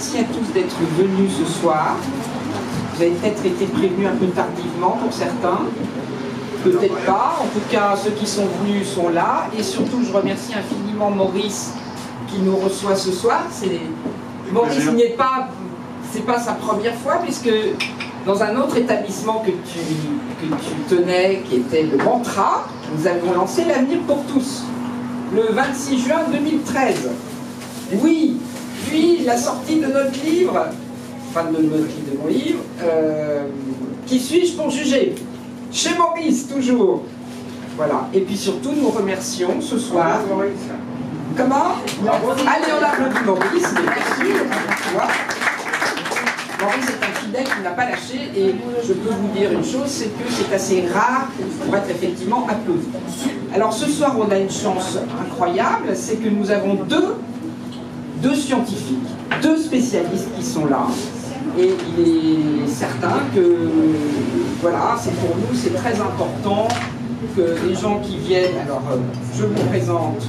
merci à tous d'être venus ce soir. Vous avez peut-être été prévenus un peu tardivement pour certains, peut-être pas. En tout cas, ceux qui sont venus sont là. Et surtout, je remercie infiniment Maurice qui nous reçoit ce soir. Maurice n'est pas, c'est pas sa première fois, puisque dans un autre établissement que tu tenais, qui était le Mantra, nous avons lancé l'Avenir pour tous, le 26 juin 2013. Oui, puis la sortie de notre livre, enfin de mon livre, Qui suis-je pour juger? Chez Maurice, toujours. Voilà. Et puis surtout, nous remercions ce soir. Comment? Allez, on applaudit Maurice, mais merci. Maurice est un fidèle qui n'a pas lâché, et je peux vous dire une chose, c'est que c'est assez rare pour être effectivement applaudi. Alors ce soir, on a une chance incroyable, c'est que nous avons deux scientifiques, deux spécialistes qui sont là. Et il est certain que, voilà, c'est pour nous, c'est très important que les gens qui viennent, alors je vous présente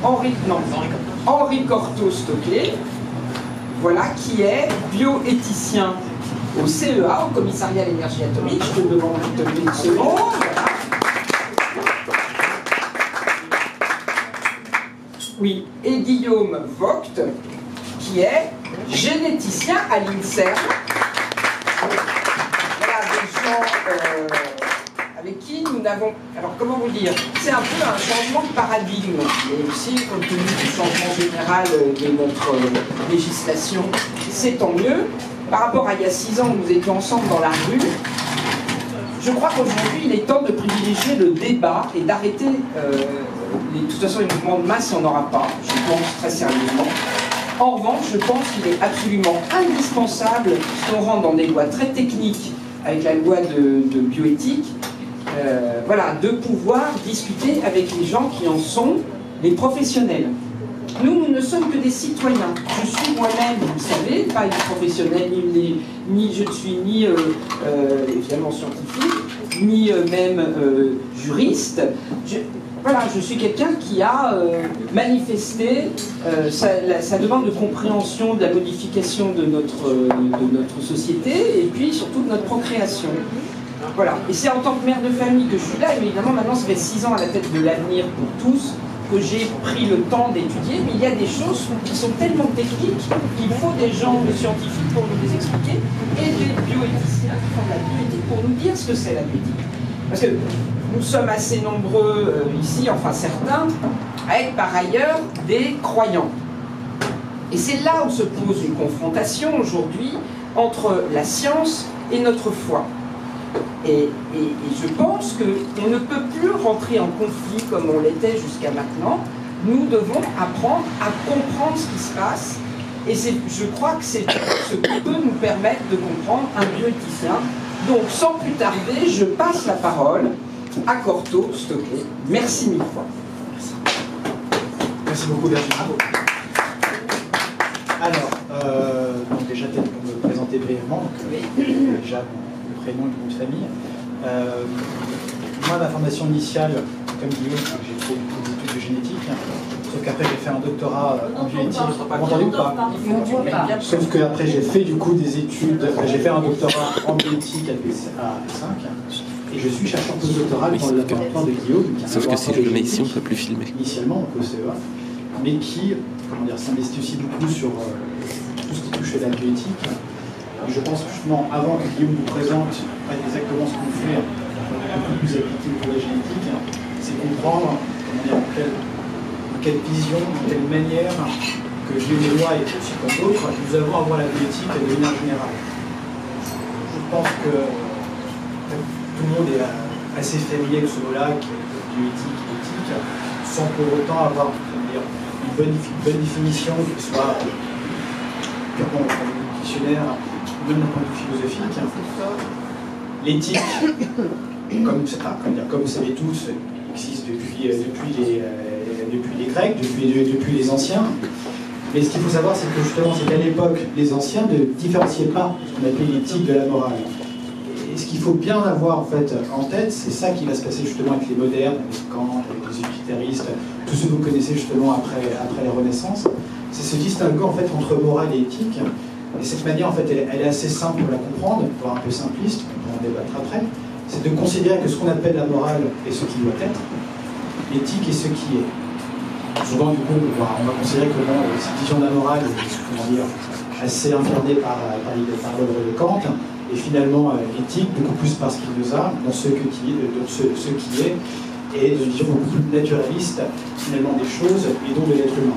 Henri Cortot-Stoclet, voilà, qui est bioéthicien au CEA, au Commissariat à l'énergie atomique. Je te demande de te donner une seconde. Oui, et Guillaume Vogt, qui est généticien à l'INSERM. Voilà, des gens avec qui nous n'avons... Alors, comment vous dire? C'est un peu un changement de paradigme, et aussi, compte tenu du changement général de notre législation, c'est tant mieux. Par rapport à il y a 6 ans où nous étions ensemble dans la rue, je crois qu'aujourd'hui, il est temps de privilégier le débat et d'arrêter... de toute façon, les mouvements de masse, il n'y en aura pas, je pense très sérieusement. En revanche, je pense qu'il est absolument indispensable, si on rentre dans des lois très techniques, avec la loi de bioéthique, voilà, de pouvoir discuter avec les gens qui en sont les professionnels. Nous ne sommes que des citoyens. Je suis moi-même, vous le savez, pas une professionnelle, ni je ne suis ni évidemment scientifique, ni même juriste. Voilà, je suis quelqu'un qui a manifesté sa demande de compréhension de la modification de notre société, et puis surtout de notre procréation. Voilà. Et c'est en tant que mère de famille que je suis là, et évidemment maintenant ça fait 6 ans à la tête de l'Avenir pour tous que j'ai pris le temps d'étudier, mais il y a des choses qui sont tellement techniques qu'il faut des gens de scientifiques pour nous les expliquer, et des bioéthiciens qui font de la bioéthique pour nous dire ce que c'est la bioéthique. Parce que nous sommes assez nombreux ici, enfin certains, à être par ailleurs des croyants. Et c'est là où se pose une confrontation aujourd'hui entre la science et notre foi. Et je pense qu'on ne peut plus rentrer en conflit comme on l'était jusqu'à maintenant. Nous devons apprendre à comprendre ce qui se passe. Et je crois que c'est ce qui peut nous permettre de comprendre un bioéthicien. Donc, sans plus tarder, je passe la parole à Cortot-Stoclet. Merci mille fois. Merci. Merci beaucoup, Virginie. Alors, donc déjà, peut-être pour me présenter brièvement, déjà mon prénom et mon nom de famille. Moi, ma formation initiale, comme Guillaume, j'ai fait des études de génétique, sauf qu'après j'ai fait un doctorat en bioéthique. Vous m'entendez ou pas? Sauf qu'après j'ai fait du coup des études, j'ai fait un doctorat en bioéthique à P5, et je suis chercheur postdoctoral dans le laboratoire de Guillaume. Sauf que si je le mets ici, on ne peut plus filmer. Initialement, donc au CEA, mais qui, comment dire, s'investit aussi beaucoup sur tout ce qui touche à la bioéthique. Et je pense que justement, avant que Guillaume vous présente exactement ce qu'on fait, beaucoup plus appliqué pour la génétique, c'est comprendre quelle vision, quelle manière que Guillaume et moi, et aussi comme d'autres, nous avons à voir la bioéthique de manière générale. Je pense que tout le monde est assez familier de ce mot-là, qui est bioéthique et éthique, sans pour autant avoir une bonne définition, qui soit purement au dictionnaire, même d'un point de vue philosophique. L'éthique, comme vous savez tous, existe depuis les Grecs, depuis les anciens. Mais ce qu'il faut savoir, c'est que justement, c'est qu'à l'époque, les anciens ne différenciaient pas ce qu'on appelait l'éthique de la morale. Et ce qu'il faut bien avoir en fait en tête, c'est ça qui va se passer justement avec les modernes, avec Kant, avec les utilitaristes, tous ceux que vous connaissez justement après la Renaissance, c'est ce distinguo en fait entre morale et éthique. Et cette manière, en fait, elle est assez simple pour la comprendre, voire un peu simpliste, on peut en débattre après. C'est de considérer que ce qu'on appelle la morale est ce qui doit être, l'éthique est ce qui est. Souvent, du coup, on va considérer que cette vision de la morale est, comment dire, assez incarnée par l'œuvre de Kant, et finalement éthique, beaucoup plus par ce qu'il nous a, dans ce qui est, et une vision beaucoup plus naturaliste, finalement, des choses, et donc de l'être humain.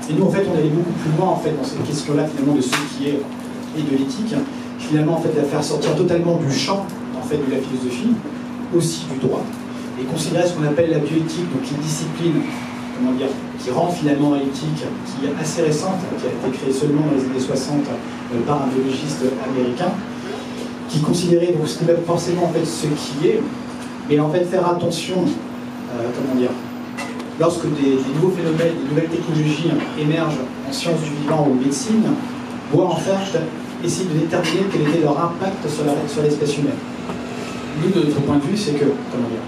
Et nous, en fait, on allait beaucoup plus loin, en fait, dans cette question-là, finalement, de ce qui est et de l'éthique, finalement, en fait, la faire sortir totalement du champ, en fait, de la philosophie, aussi du droit, et considérer ce qu'on appelle la bioéthique, donc une discipline, comment dire, qui rentre finalement dans l'éthique, qui est assez récente, qui a été créée seulement dans les années 60 par un biologiste américain, qui considérait donc ce qui n'est pas forcément en fait ce qui est, mais en fait faire attention, comment dire, lorsque des nouveaux phénomènes, des nouvelles technologies émergent en sciences du vivant ou en médecine, voire en fait essayer de déterminer quel était leur impact sur l'espèce humaine. Nous, de notre point de vue, c'est que, comment dire,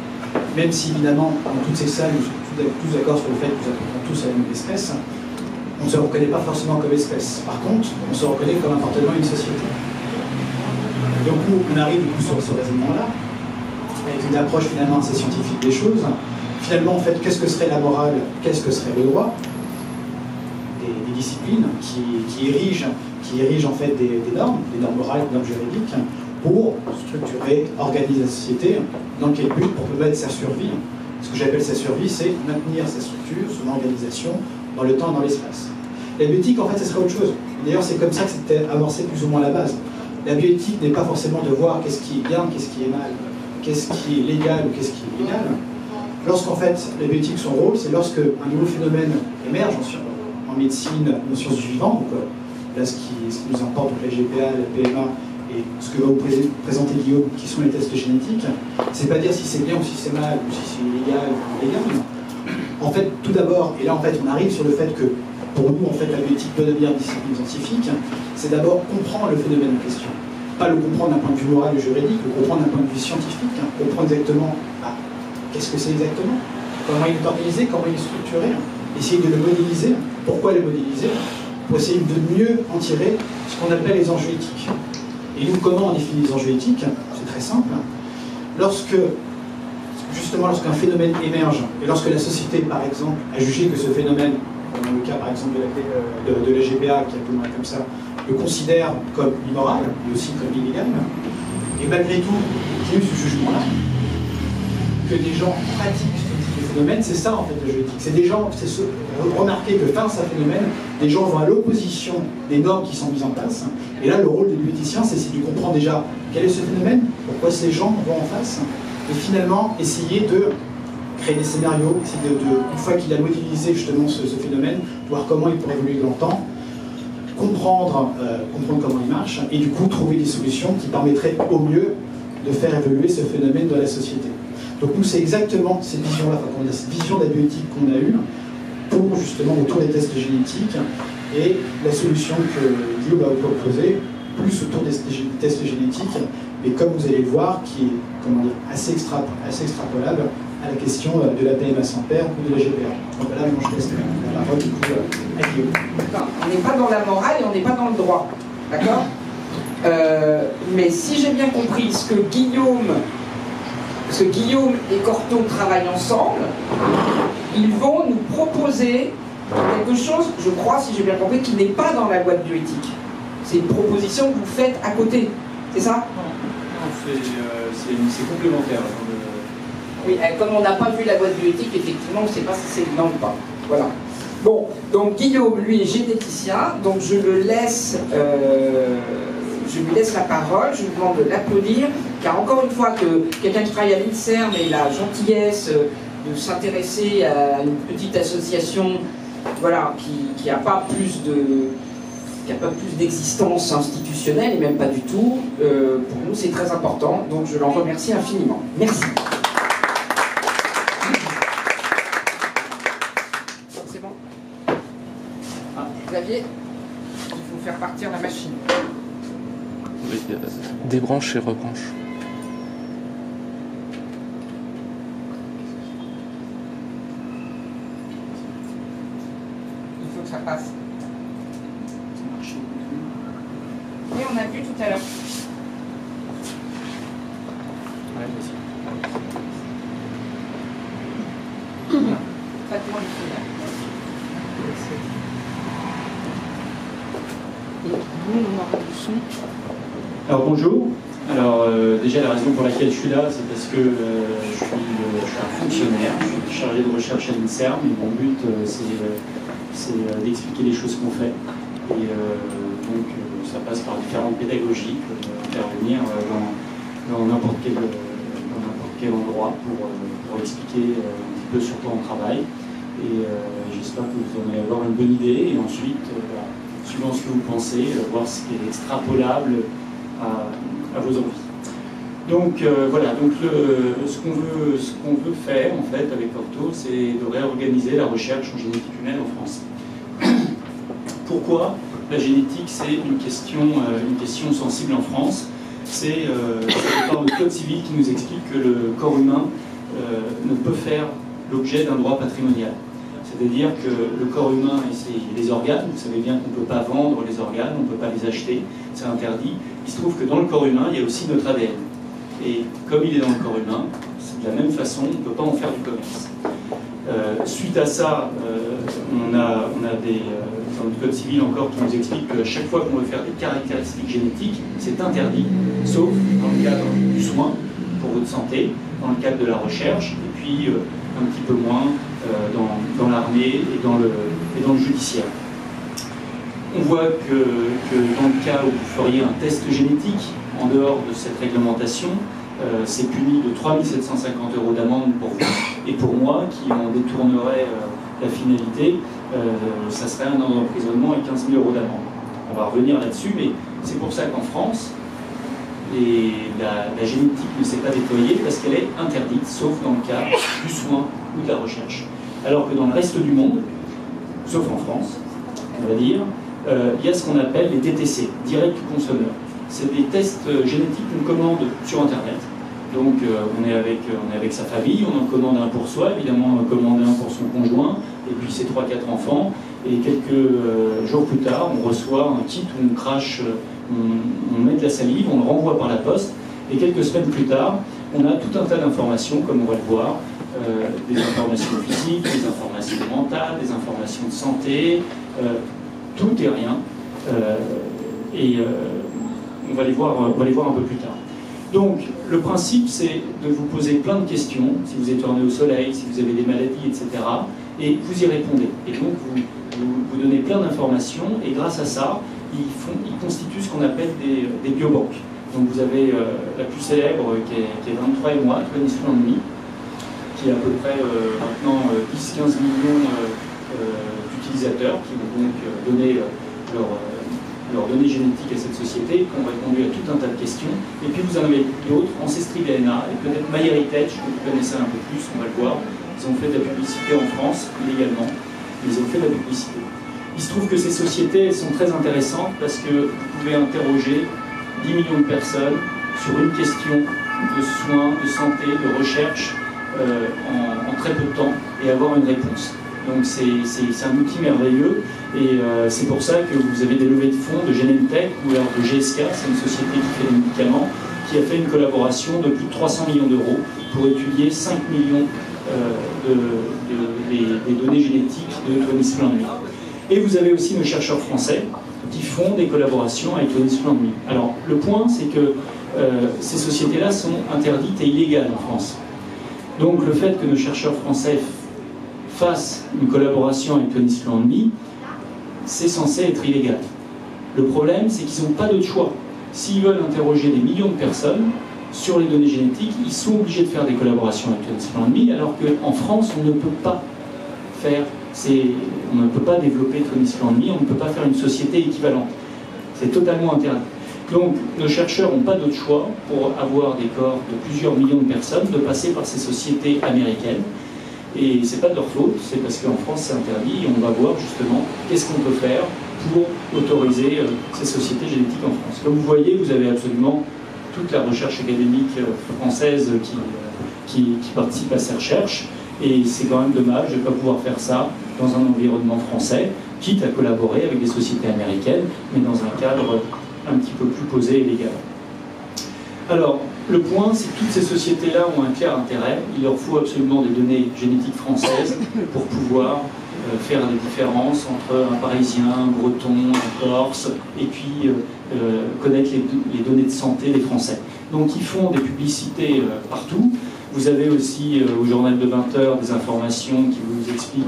même si évidemment, dans toutes ces salles, nous sommes tous d'accord sur le fait que nous appartenons tous à la même espèce, on ne se reconnaît pas forcément comme espèce. Par contre, on se reconnaît comme appartenant à une société. Donc on arrive du coup sur ce raisonnement-là, avec une approche finalement assez scientifique des choses. Finalement, en fait, qu'est-ce que serait la morale, qu'est-ce que serait le droit? Des disciplines qui érigent en fait des normes morales, des normes juridiques, pour structurer, organiser la société. Dans quel but? Pour permettre sa survie. Ce que j'appelle sa survie, c'est maintenir sa structure, son organisation, dans le temps et dans l'espace. La bioéthique, en fait, ce serait autre chose. D'ailleurs, c'est comme ça que c'était avancé plus ou moins à la base. La bioéthique n'est pas forcément de voir qu'est-ce qui est bien, qu'est-ce qui est mal, qu'est-ce qui est légal ou qu'est-ce qui est illégal. Lorsqu'en fait, la bioéthique, son rôle, c'est lorsque un nouveau phénomène émerge en médecine, en sciences du vivant, donc là, ce qui nous importe, donc la GPA, la PMA, et ce que va vous présenter Guillaume, qui sont les tests génétiques, c'est pas dire si c'est bien ou si c'est mal, ou si c'est illégal ou illégal. En fait, tout d'abord, et là en fait on arrive sur le fait que pour nous en fait la bioéthique peut devenir discipline scientifique, c'est d'abord comprendre le phénomène en question. Pas le comprendre d'un point de vue moral et juridique, le comprendre d'un point de vue scientifique, comprendre exactement qu'est-ce que c'est exactement, comment il est organisé, comment il est structuré, essayer de le modéliser, pourquoi le modéliser, pour essayer de mieux en tirer ce qu'on appelle les enjeux éthiques. Et nous, comment on définit les enjeux éthiques? C'est très simple. Justement, lorsqu'un phénomène émerge, et lorsque la société, par exemple, a jugé que ce phénomène, dans le cas par exemple de la GPA, qui est appelé comme ça, le considère comme immoral, mais aussi comme illégal, et malgré tout, il y a eu ce jugement-là, que des gens pratiquent ce type de phénomène, c'est ça en fait le jeu éthique. C'est des gens, remarquer que face à un phénomène, des gens vont à l'opposition des normes qui sont mises en place. Et là, le rôle des bioéthiciens, c'est de comprendre déjà quel est ce phénomène, pourquoi ces gens vont en face, et finalement essayer de créer des scénarios, une fois qu'il a modélisé justement ce phénomène, voir comment il pourrait évoluer dans le temps, comprendre comment il marche, et du coup trouver des solutions qui permettraient au mieux de faire évoluer ce phénomène dans la société. Donc nous, c'est exactement cette vision-là, cette vision de la bioéthique qu'on a eue pour justement autour des tests génétiques et la solution que Guillaume va vous proposer, plus autour des tests génétiques, mais comme vous allez le voir, qui est assez extrapolable à la question de la PMA sans père ou de la GPA. Donc là, je laisse la parole du coup à Guillaume. On n'est pas dans la morale et on n'est pas dans le droit, d'accord? Mais si j'ai bien compris ce que Guillaume et Cortot travaillent ensemble, ils vont nous proposer quelque chose, je crois, si j'ai bien compris, qui n'est pas dans la loi de bioéthique. C'est une proposition que vous faites à côté, c'est ça? Non, c'est complémentaire. Oui, comme on n'a pas vu la loi de bioéthique, effectivement, on ne sait pas si c'est dedans ou pas. Voilà. Bon, donc Guillaume, lui, est généticien, donc je lui laisse la parole, je lui demande de l'applaudir, car encore une fois, que quelqu'un qui travaille à l'INSERM ait la gentillesse de s'intéresser à une petite association, voilà, qui n'a pas plus d'existence institutionnelle, et même pas du tout, pour nous c'est très important, donc je l'en remercie infiniment. Merci. C'est bon? Xavier, il faut faire partir la machine. Débranche et rebranche. Il faut que ça passe. qu'on a vu tout à l'heure. Traitement du feu. Et nous, on aura du son. Alors bonjour. Alors déjà la raison pour laquelle je suis là, c'est parce que je suis un fonctionnaire, je suis chargé de recherche à l'INSERM et mon but c'est d'expliquer les choses qu'on fait. Et donc ça passe par différentes pédagogies, intervenir dans n'importe quel endroit pour expliquer un petit peu sur quoi on travaille. Et j'espère que vous allez avoir une bonne idée et ensuite, suivant ce que vous pensez, voir ce qui est extrapolable à vos envies. Donc voilà, donc ce qu'on veut faire en fait avec Ortho, c'est de réorganiser la recherche en génétique humaine en France. Pourquoi la génétique c'est une question sensible en France? C'est par le Code civil qui nous explique que le corps humain ne peut faire l'objet d'un droit patrimonial. C'est-à-dire que le corps humain et les organes, vous savez bien qu'on ne peut pas vendre les organes, on ne peut pas les acheter, c'est interdit. Il se trouve que dans le corps humain, il y a aussi notre ADN. Et comme il est dans le corps humain, de la même façon, on ne peut pas en faire du commerce. Suite à ça, on a dans le Code civil encore qui nous explique qu'à chaque fois qu'on veut faire des caractéristiques génétiques, c'est interdit, sauf dans le cadre du soin pour votre santé, dans le cadre de la recherche, et puis un petit peu moins dans l'armée et dans le judiciaire. On voit que dans le cas où vous feriez un test génétique, en dehors de cette réglementation, c'est puni de 3 750 € d'amende pour vous et pour moi, qui en détournerait la finalité, ça serait un an d'emprisonnement et 15 000 € d'amende. On va revenir là-dessus, mais c'est pour ça qu'en France, la génétique ne s'est pas déployée parce qu'elle est interdite, sauf dans le cas du soin ou de la recherche. Alors que dans le reste du monde, sauf en France, on va dire, il y a ce qu'on appelle les DTC, Direct to Consumer. C'est des tests génétiques qu'on commande sur Internet. Donc on est avec sa famille, on en commande un pour soi, évidemment on en commande un pour son conjoint, et puis ses 3-4 enfants. Et quelques jours plus tard, on reçoit un kit où on crache, on met de la salive, on le renvoie par la poste, et quelques semaines plus tard, on a tout un tas d'informations, comme on va le voir, des informations physiques, des informations mentales, des informations de santé, tout et rien. On va les voir un peu plus tard. Donc, le principe, c'est de vous poser plein de questions, si vous êtes tourné au soleil, si vous avez des maladies, etc., et vous y répondez. Et donc, vous donnez plein d'informations, et grâce à ça, ils constituent ce qu'on appelle des biobanques. Donc, vous avez la plus célèbre, qui est 23 et moi, 23andMe, qui a à peu près maintenant 10-15 millions d'utilisateurs qui vont donc donner leurs données génétiques à cette société, qui ont répondu à tout un tas de questions. Et puis vous en avez d'autres, Ancestry DNA, et peut-être MyHeritage, que vous connaissez un peu plus, on va le voir. Ils ont fait de la publicité en France, illégalement, mais ils ont fait de la publicité. Il se trouve que ces sociétés, elles sont très intéressantes parce que vous pouvez interroger 10 millions de personnes sur une question de soins, de santé, de recherche, en très peu de temps, et avoir une réponse. Donc c'est un outil merveilleux, et c'est pour ça que vous avez des levées de fonds de Genentech ou alors de GSK, c'est une société qui fait des médicaments, qui a fait une collaboration de plus de 300 millions d'euros pour étudier 5 millions des données génétiques de 23andMe. Et vous avez aussi nos chercheurs français qui font des collaborations avec 23andMe. Alors le point, c'est que ces sociétés-là sont interdites et illégales en France. Donc le fait que nos chercheurs français fassent une collaboration avec 23andMe, c'est censé être illégal. Le problème, c'est qu'ils n'ont pas d'autre choix. S'ils veulent interroger des millions de personnes sur les données génétiques, ils sont obligés de faire des collaborations avec 23andMe, alors qu'en France, on ne peut pas développer 23andMe, on ne peut pas faire une société équivalente. C'est totalement interdit. Donc, nos chercheurs n'ont pas d'autre choix, pour avoir des corps de plusieurs millions de personnes, de passer par ces sociétés américaines. Et c'est pas de leur faute, c'est parce qu'en France c'est interdit, et on va voir justement qu'est-ce qu'on peut faire pour autoriser ces sociétés génétiques en France. Comme vous voyez, vous avez absolument toute la recherche académique française qui participe à ces recherches, et c'est quand même dommage de ne pas pouvoir faire ça dans un environnement français, quitte à collaborer avec des sociétés américaines, mais dans un cadre un petit peu plus posée et légale. Alors, le point, c'est que toutes ces sociétés-là ont un clair intérêt. Il leur faut absolument des données génétiques françaises pour pouvoir faire des différences entre un Parisien, un Breton, un Corse, et puis connaître les données de santé des Français. Donc ils font des publicités partout. Vous avez aussi au journal de 20 heures des informations qui vous expliquent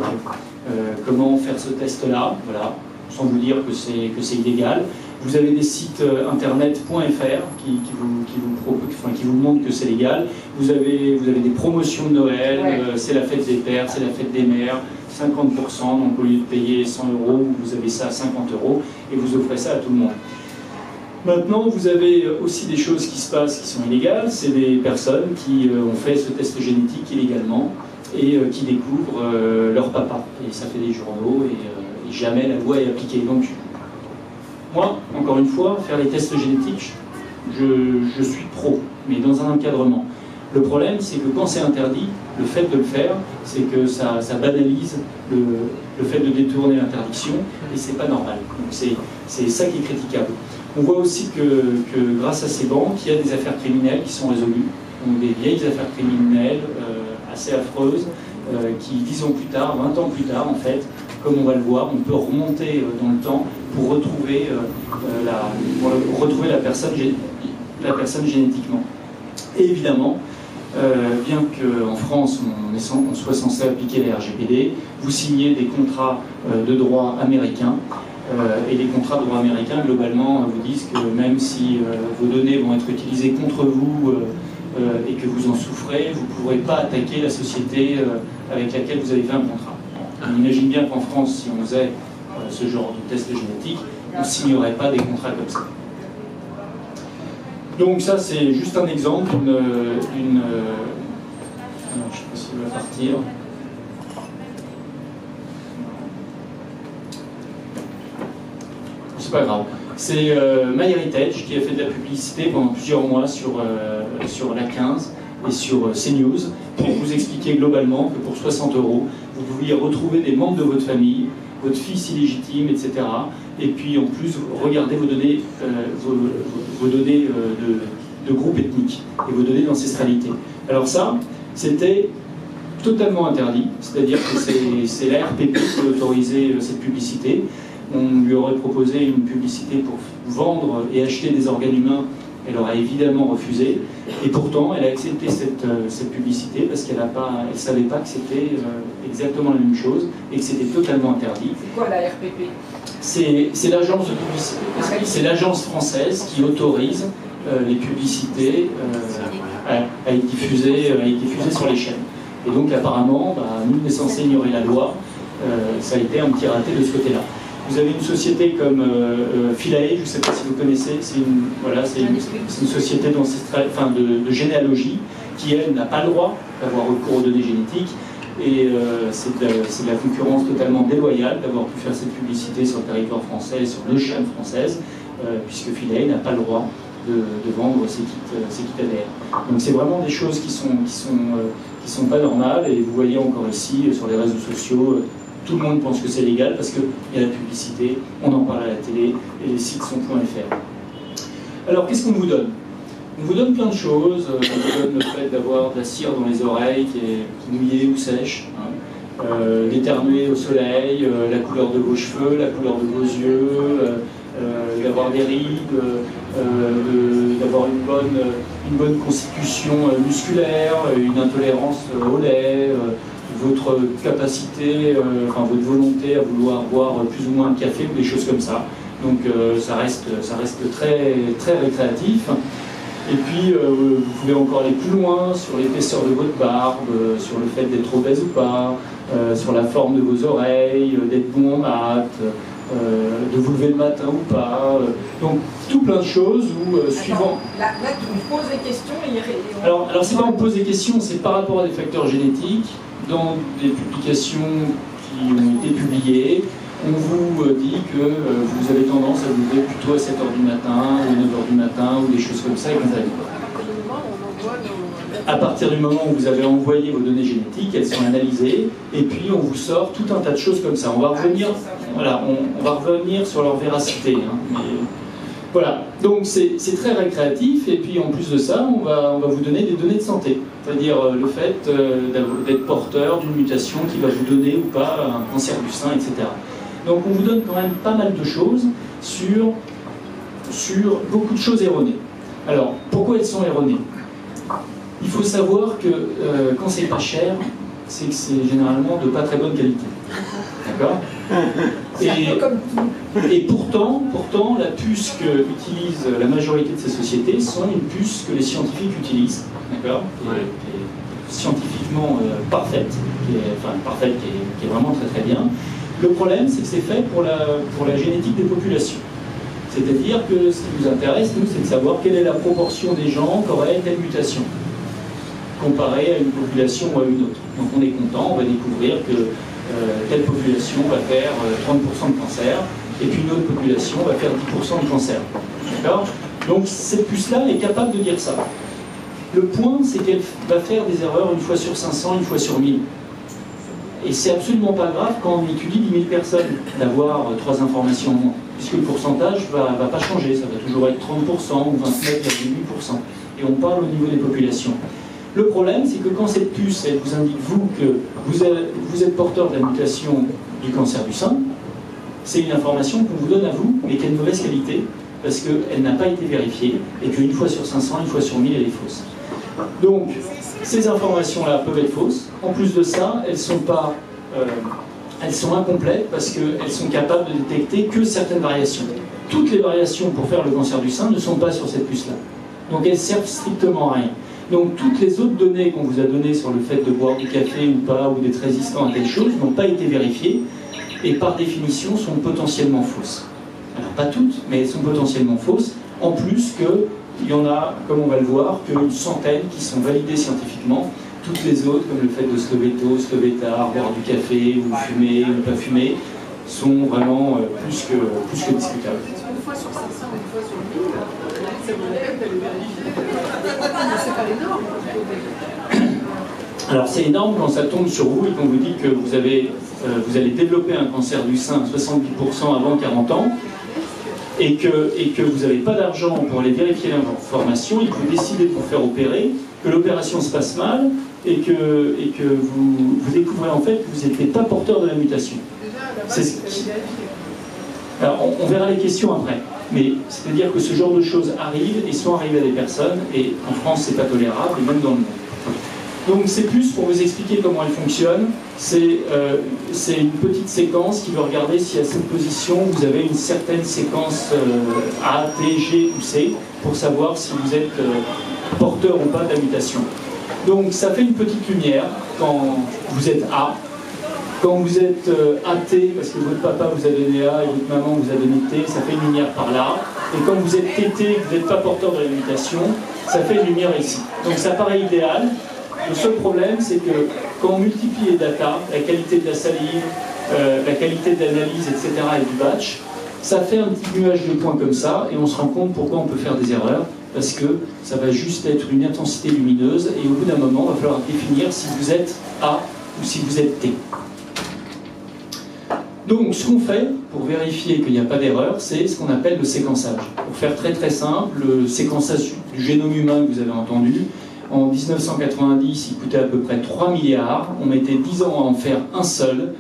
comment faire ce test-là, voilà, sans vous dire que c'est illégal. Vous avez des sites internet.fr qui vous montrent que c'est légal. Vous avez des promotions de Noël, ouais. C'est la fête des pères, c'est la fête des mères, 50%, donc au lieu de payer 100 €, vous avez ça à 50 € et vous offrez ça à tout le monde. Maintenant, vous avez aussi des choses qui se passent qui sont illégales. C'est des personnes qui ont fait ce test génétique illégalement et qui découvrent leur papa. Et ça fait des journaux et jamais la loi est appliquée. Donc, moi, encore une fois, faire les tests génétiques, je suis pro, mais dans un encadrement. Le problème, c'est que quand c'est interdit, le fait de le faire, c'est que ça banalise le fait de détourner l'interdiction, et c'est pas normal. Donc c'est ça qui est critiquable. On voit aussi que grâce à ces banques, il y a des affaires criminelles qui sont résolues, donc des vieilles affaires criminelles assez affreuses, qui 10 ans plus tard, 20 ans plus tard, en fait, comme on va le voir, on peut remonter dans le temps pour retrouver la personne génétiquement. Et évidemment, bien qu'en France on soit censé appliquer la RGPD, vous signez des contrats de droit américain, et les contrats de droit américain globalement vous disent que même si vos données vont être utilisées contre vous et que vous en souffrez, vous ne pourrez pas attaquer la société avec laquelle vous avez fait un contrat. On imagine bien qu'en France, si on faisait ce genre de test génétique, on ne signerait pas des contrats comme ça. Donc ça, c'est juste un exemple d'une... je ne sais pas si elle va partir. C'est pas grave. C'est MyHeritage qui a fait de la publicité pendant plusieurs mois sur la 15 et sur CNews pour vous expliquer globalement que pour 60 €, vous pouviez retrouver des membres de votre famille, votre fils illégitime, etc. Et puis en plus, regardez vos données, de groupe ethnique et vos données d'ancestralité. Alors ça, c'était totalement interdit, c'est-à-dire que c'est la RPP qui a autorisé cette publicité. On lui aurait proposé une publicité pour vendre et acheter des organes humains, elle aurait évidemment refusé. Et pourtant, elle a accepté cette publicité parce qu'elle ne savait pas que c'était exactement la même chose et que c'était totalement interdit. C'est quoi la RPP? C'est l'agence de publicité, c'est l'agence française qui autorise les publicités à être diffusées sur les chaînes. Et donc apparemment, nous on est censé ignorer la loi, ça a été un petit raté de ce côté-là. Vous avez une société comme Philae, je ne sais pas si vous connaissez, c'est une société de généalogie qui, elle, n'a pas le droit d'avoir recours aux données génétiques. Et c'est de la concurrence totalement déloyale d'avoir pu faire cette publicité sur le territoire français, sur nos chaînes françaises, puisque Philae n'a pas le droit de vendre ses kits ADN. Donc c'est vraiment des choses qui sont pas normales, et vous voyez encore ici, sur les réseaux sociaux, tout le monde pense que c'est légal parce qu'il y a la publicité, on en parle à la télé, et les sites sont .fr. Alors qu'est-ce qu'on vous donne? On vous donne plein de choses. On vous donne le fait d'avoir de la cire dans les oreilles qui est mouillée ou sèche, hein. D'éternuer au soleil, la couleur de vos cheveux, la couleur de vos yeux, d'avoir des rides, d'avoir une bonne constitution musculaire, une intolérance au lait, votre capacité, votre volonté à vouloir boire plus ou moins un café ou des choses comme ça. Donc ça reste très, très récréatif. Et puis vous pouvez encore aller plus loin sur l'épaisseur de votre barbe, sur le fait d'être obèse ou pas, sur la forme de vos oreilles, d'être bon en maths, de vous lever le matin ou pas. Donc tout plein de choses où suivant... Là tu me poses des questions et... Alors c'est pas on pose des questions, c'est par rapport à des facteurs génétiques, dans des publications qui ont été publiées. On vous dit que vous avez tendance à vous lever plutôt à 7h du matin, ou 9h du matin, ou des choses comme ça, et qu'on va à partir du moment où vous avez envoyé vos données génétiques, elles sont analysées, et puis on vous sort tout un tas de choses comme ça. On va revenir, voilà, on va revenir sur leur véracité. Hein, Voilà, donc c'est très récréatif, et puis en plus de ça, on va vous donner des données de santé, c'est-à-dire le fait d'être porteur d'une mutation qui va vous donner ou pas un cancer du sein, etc. Donc on vous donne quand même pas mal de choses sur beaucoup de choses erronées. Alors, pourquoi elles sont erronées? Il faut savoir que quand c'est pas cher, c'est que c'est généralement de pas très bonne qualité. D'accord? Et pourtant, la puce que utilise la majorité de ces sociétés sont une puce que les scientifiques utilisent, d'accord? Qui est scientifiquement parfaite, qui est vraiment très très bien. Le problème, c'est que c'est fait pour la génétique des populations. C'est-à-dire que ce qui nous intéresse, nous, c'est de savoir quelle est la proportion des gens qui auraient telle mutation, comparée à une population ou à une autre. Donc on est content, on va découvrir que telle population va faire 30% de cancer, et puis une autre population va faire 10% de cancer. D'accord? Donc cette puce-là est capable de dire ça. Le point, c'est qu'elle va faire des erreurs une fois sur 500, une fois sur 1000. Et c'est absolument pas grave quand on étudie 10 000 personnes d'avoir 3 informations en moins, puisque le pourcentage va pas changer, ça va toujours être 30% ou 29,8%. Et on parle au niveau des populations. Le problème, c'est que quand cette puce, elle vous indique, vous, que vous êtes porteur de la mutation du cancer du sein, c'est une information qu'on vous donne à vous, mais qui est de mauvaise qualité, parce qu'elle n'a pas été vérifiée, et qu'une fois sur 500, une fois sur 1000, elle est fausse. Donc, ces informations-là peuvent être fausses. En plus de ça, elles sont incomplètes, parce qu'elles sont capables de détecter que certaines variations. Toutes les variations pour faire le cancer du sein ne sont pas sur cette puce-là. Donc, elles servent strictement à rien. Donc toutes les autres données qu'on vous a données sur le fait de boire du café ou pas, ou d'être résistant à telle chose, n'ont pas été vérifiées, et par définition sont potentiellement fausses. Alors pas toutes, mais elles sont potentiellement fausses, en plus qu'il y en a, comme on va le voir, qu'une centaine qui sont validées scientifiquement. Toutes les autres, comme le fait de se lever tôt, se lever tard, boire du café, ou fumer, ou pas fumer, sont vraiment plus que discutables. Une fois sur 500, une fois sur 1000, ça vaut la peine d'aller vérifier. C'est pas énorme. Alors c'est énorme quand ça tombe sur vous et qu'on vous dit que vous allez développer un cancer du sein à 70% avant 40 ans et que vous n'avez pas d'argent pour aller vérifier l'information et que vous décidez de vous faire opérer, que l'opération se passe mal et que vous découvrez en fait que vous n'étiez pas porteur de la mutation. Alors on verra les questions après, mais c'est-à-dire que ce genre de choses arrivent et sont arrivées à des personnes, et en France c'est pas tolérable, et même dans le monde. Donc c'est plus pour vous expliquer comment elle fonctionne. C'est une petite séquence qui veut regarder si à cette position vous avez une certaine séquence A, T, G ou C pour savoir si vous êtes porteur ou pas de la mutation. Donc ça fait une petite lumière quand vous êtes A. Quand vous êtes AT, parce que votre papa vous a donné A et votre maman vous a donné T, ça fait une lumière par là. Et quand vous êtes TT, vous n'êtes pas porteur de la mutation, ça fait une lumière ici. Donc ça paraît idéal. Le seul problème, c'est que quand on multiplie les data, la qualité de la salive, la qualité de l'analyse, etc., et du batch, ça fait un petit nuage de points comme ça, et on se rend compte pourquoi on peut faire des erreurs, parce que ça va juste être une intensité lumineuse, et au bout d'un moment, il va falloir définir si vous êtes A ou si vous êtes T. Donc, ce qu'on fait pour vérifier qu'il n'y a pas d'erreur, c'est ce qu'on appelle le séquençage. Pour faire très très simple, le séquençage du génome humain que vous avez entendu, en 1990, il coûtait à peu près 3 milliards. On mettait 10 ans à en faire un seul.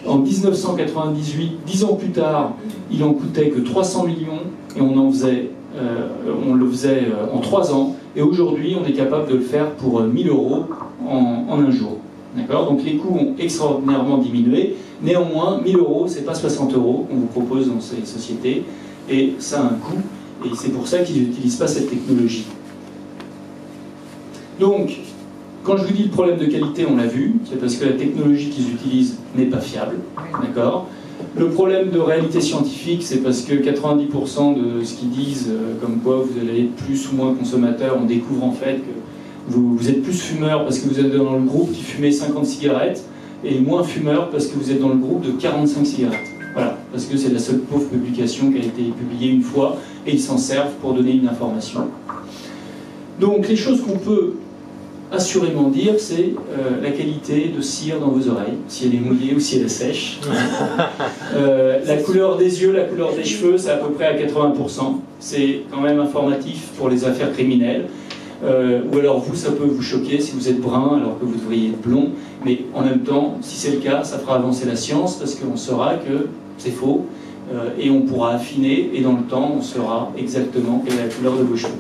En 1998, 10 ans plus tard, il en coûtait que 300 millions et on le faisait en 3 ans. Et aujourd'hui, on est capable de le faire pour 1000 € en un jour. D'accord ? Donc les coûts ont extraordinairement diminué. Néanmoins, 1000 €, c'est pas 60 € qu'on vous propose dans ces sociétés. Et ça a un coût. Et c'est pour ça qu'ils n'utilisent pas cette technologie. Donc, quand je vous dis le problème de qualité, on l'a vu, c'est parce que la technologie qu'ils utilisent n'est pas fiable, d'accord ? Le problème de réalité scientifique, c'est parce que 90% de ce qu'ils disent, comme quoi vous allez être plus ou moins consommateur, on découvre en fait que vous êtes plus fumeur parce que vous êtes dans le groupe qui fumait 50 cigarettes, et moins fumeur parce que vous êtes dans le groupe de 45 cigarettes. Voilà, parce que c'est la seule pauvre publication qui a été publiée une fois, et ils s'en servent pour donner une information. Donc les choses qu'on peut assurément dire, c'est la qualité de cire dans vos oreilles, si elle est mouillée ou si elle est sèche. La couleur des yeux, la couleur des cheveux, c'est à peu près à 80%. C'est quand même informatif pour les affaires criminelles. Ou alors vous, ça peut vous choquer si vous êtes brun alors que vous devriez être blond. Mais en même temps, si c'est le cas, ça fera avancer la science parce qu'on saura que c'est faux et on pourra affiner et dans le temps, on saura exactement quelle est la couleur de vos cheveux.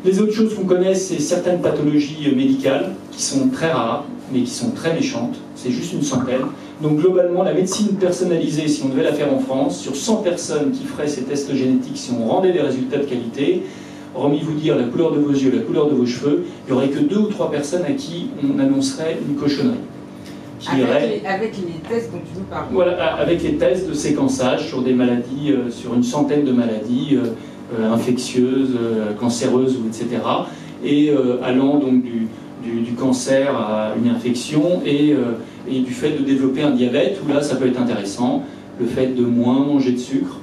Les autres choses qu'on connaît, c'est certaines pathologies médicales qui sont très rares, mais qui sont très méchantes. C'est juste une centaine. Donc globalement, la médecine personnalisée, si on devait la faire en France, sur 100 personnes qui feraient ces tests génétiques, si on rendait des résultats de qualité, hormis vous dire la couleur de vos yeux, la couleur de vos cheveux, il n'y aurait que 2 ou 3 personnes à qui on annoncerait une cochonnerie. Avec les tests dont tu nous parles. Voilà, avec les tests de séquençage sur des maladies, sur une centaine de maladies infectieuses, cancéreuses, etc. Et allant donc du cancer à une infection et du fait de développer un diabète, où là ça peut être intéressant, le fait de moins manger de sucre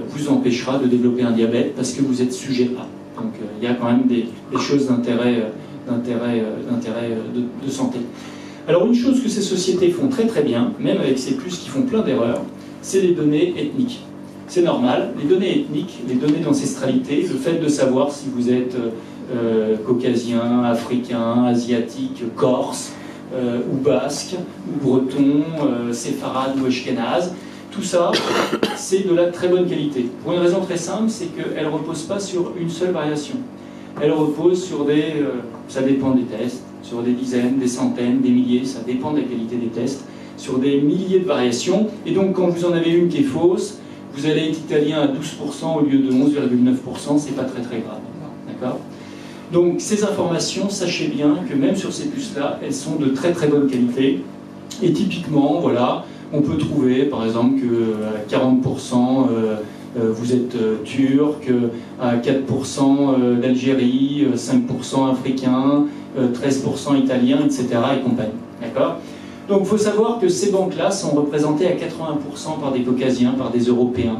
vous empêchera de développer un diabète parce que vous êtes sujet à. Donc il y a quand même des choses d'intérêt de santé. Alors une chose que ces sociétés font très très bien, même avec ces puces qui font plein d'erreurs, c'est les données ethniques. C'est normal, les données ethniques, les données d'ancestralité, le fait de savoir si vous êtes caucasien, africain, asiatique, corse, ou basque, ou breton, séfarade ou ashkénaze, tout ça, c'est de la très bonne qualité. Pour une raison très simple, c'est qu'elle ne repose pas sur une seule variation. Elle repose sur ça dépend des tests, sur des dizaines, des centaines, des milliers, ça dépend de la qualité des tests, sur des milliers de variations. Et donc quand vous en avez une qui est fausse, vous allez être italien à 12% au lieu de 11,9%, c'est pas très très grave. D'accord ? Donc ces informations, sachez bien que même sur ces puces-là, elles sont de très très bonne qualité. Et typiquement, voilà, on peut trouver par exemple qu'à 40% vous êtes turc, à 4% d'Algérie, 5% africain, 13% italien, etc. et compagnie. D'accord ? Donc il faut savoir que ces banques-là sont représentées à 80% par des caucasiens, par des européens,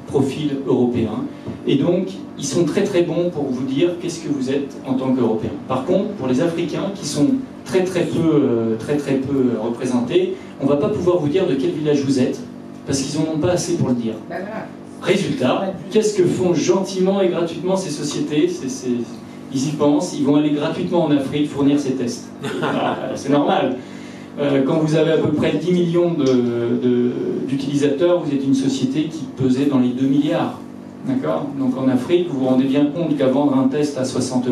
profil européen. Et donc ils sont très très bons pour vous dire qu'est-ce que vous êtes en tant qu'Européen. Par contre, pour les Africains qui sont très très peu représentés, on ne va pas pouvoir vous dire de quel village vous êtes, parce qu'ils n'en ont pas assez pour le dire. Résultat, qu'est-ce que font gentiment et gratuitement ces sociétés ? Ils y pensent, ils vont aller gratuitement en Afrique fournir ces tests. C'est normal. Quand vous avez à peu près 10 millions d'utilisateurs, vous êtes une société qui pesait dans les 2 milliards. D'accord ? Donc en Afrique, vous vous rendez bien compte qu'à vendre un test à 60 €,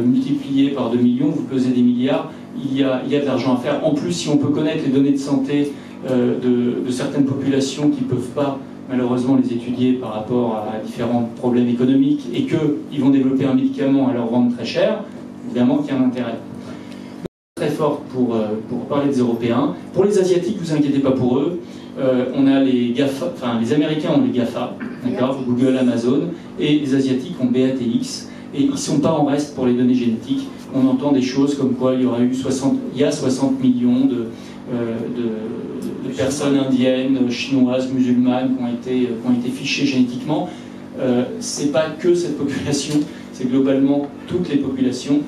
multiplié par 2 millions, vous pesez des milliards, il y a de l'argent à faire. En plus, si on peut connaître les données de santé de certaines populations qui ne peuvent pas malheureusement les étudier par rapport à différents problèmes économiques et qu'ils vont développer un médicament à leur vendre très cher, évidemment qu'il y a un intérêt. Très fort pour parler des Européens. Pour les Asiatiques, ne vous inquiétez pas pour eux. On a les GAFA, enfin les Américains ont les GAFA, d'accord, Google, Amazon, et les Asiatiques ont BATX, et ils ne sont pas en reste pour les données génétiques. On entend des choses comme quoi il y a 60 millions de personnes indiennes, chinoises, musulmanes qui ont été fichées génétiquement. C'est pas que cette population, c'est globalement toutes les populations.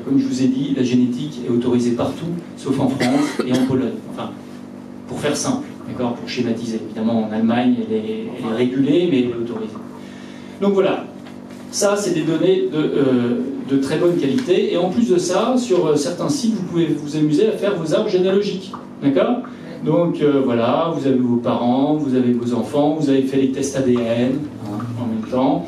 Comme je vous ai dit, la génétique est autorisée partout, sauf en France et en Pologne. Enfin, pour faire simple, d'accord, pour schématiser. Évidemment, en Allemagne, elle est régulée, mais elle est autorisée. Donc voilà, ça, c'est des données de très bonne qualité. Et en plus de ça, sur certains sites, vous pouvez vous amuser à faire vos arbres généalogiques. D'accord ? Donc voilà, vous avez vos parents, vous avez vos enfants, vous avez fait les tests ADN en même temps.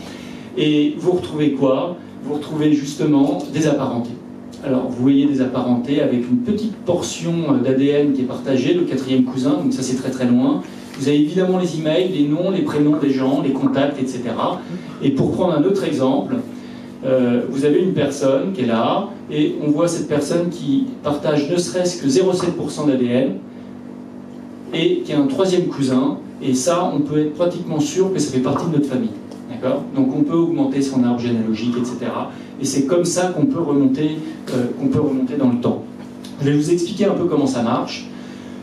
Et vous retrouvez quoi ? Vous retrouvez justement des apparentés. Alors vous voyez des apparentés avec une petite portion d'ADN qui est partagée, le 4e cousin, donc ça c'est très très loin. Vous avez évidemment les emails, les noms, les prénoms des gens, les contacts, etc. Et pour prendre un autre exemple, vous avez une personne qui est là, et on voit cette personne qui partage ne serait-ce que 0,7% d'ADN, et qui a un 3e cousin, et ça on peut être pratiquement sûr que ça fait partie de notre famille. Donc on peut augmenter son arbre généalogique, etc. Et c'est comme ça qu'on peut remonter dans le temps. Je vais vous expliquer un peu comment ça marche.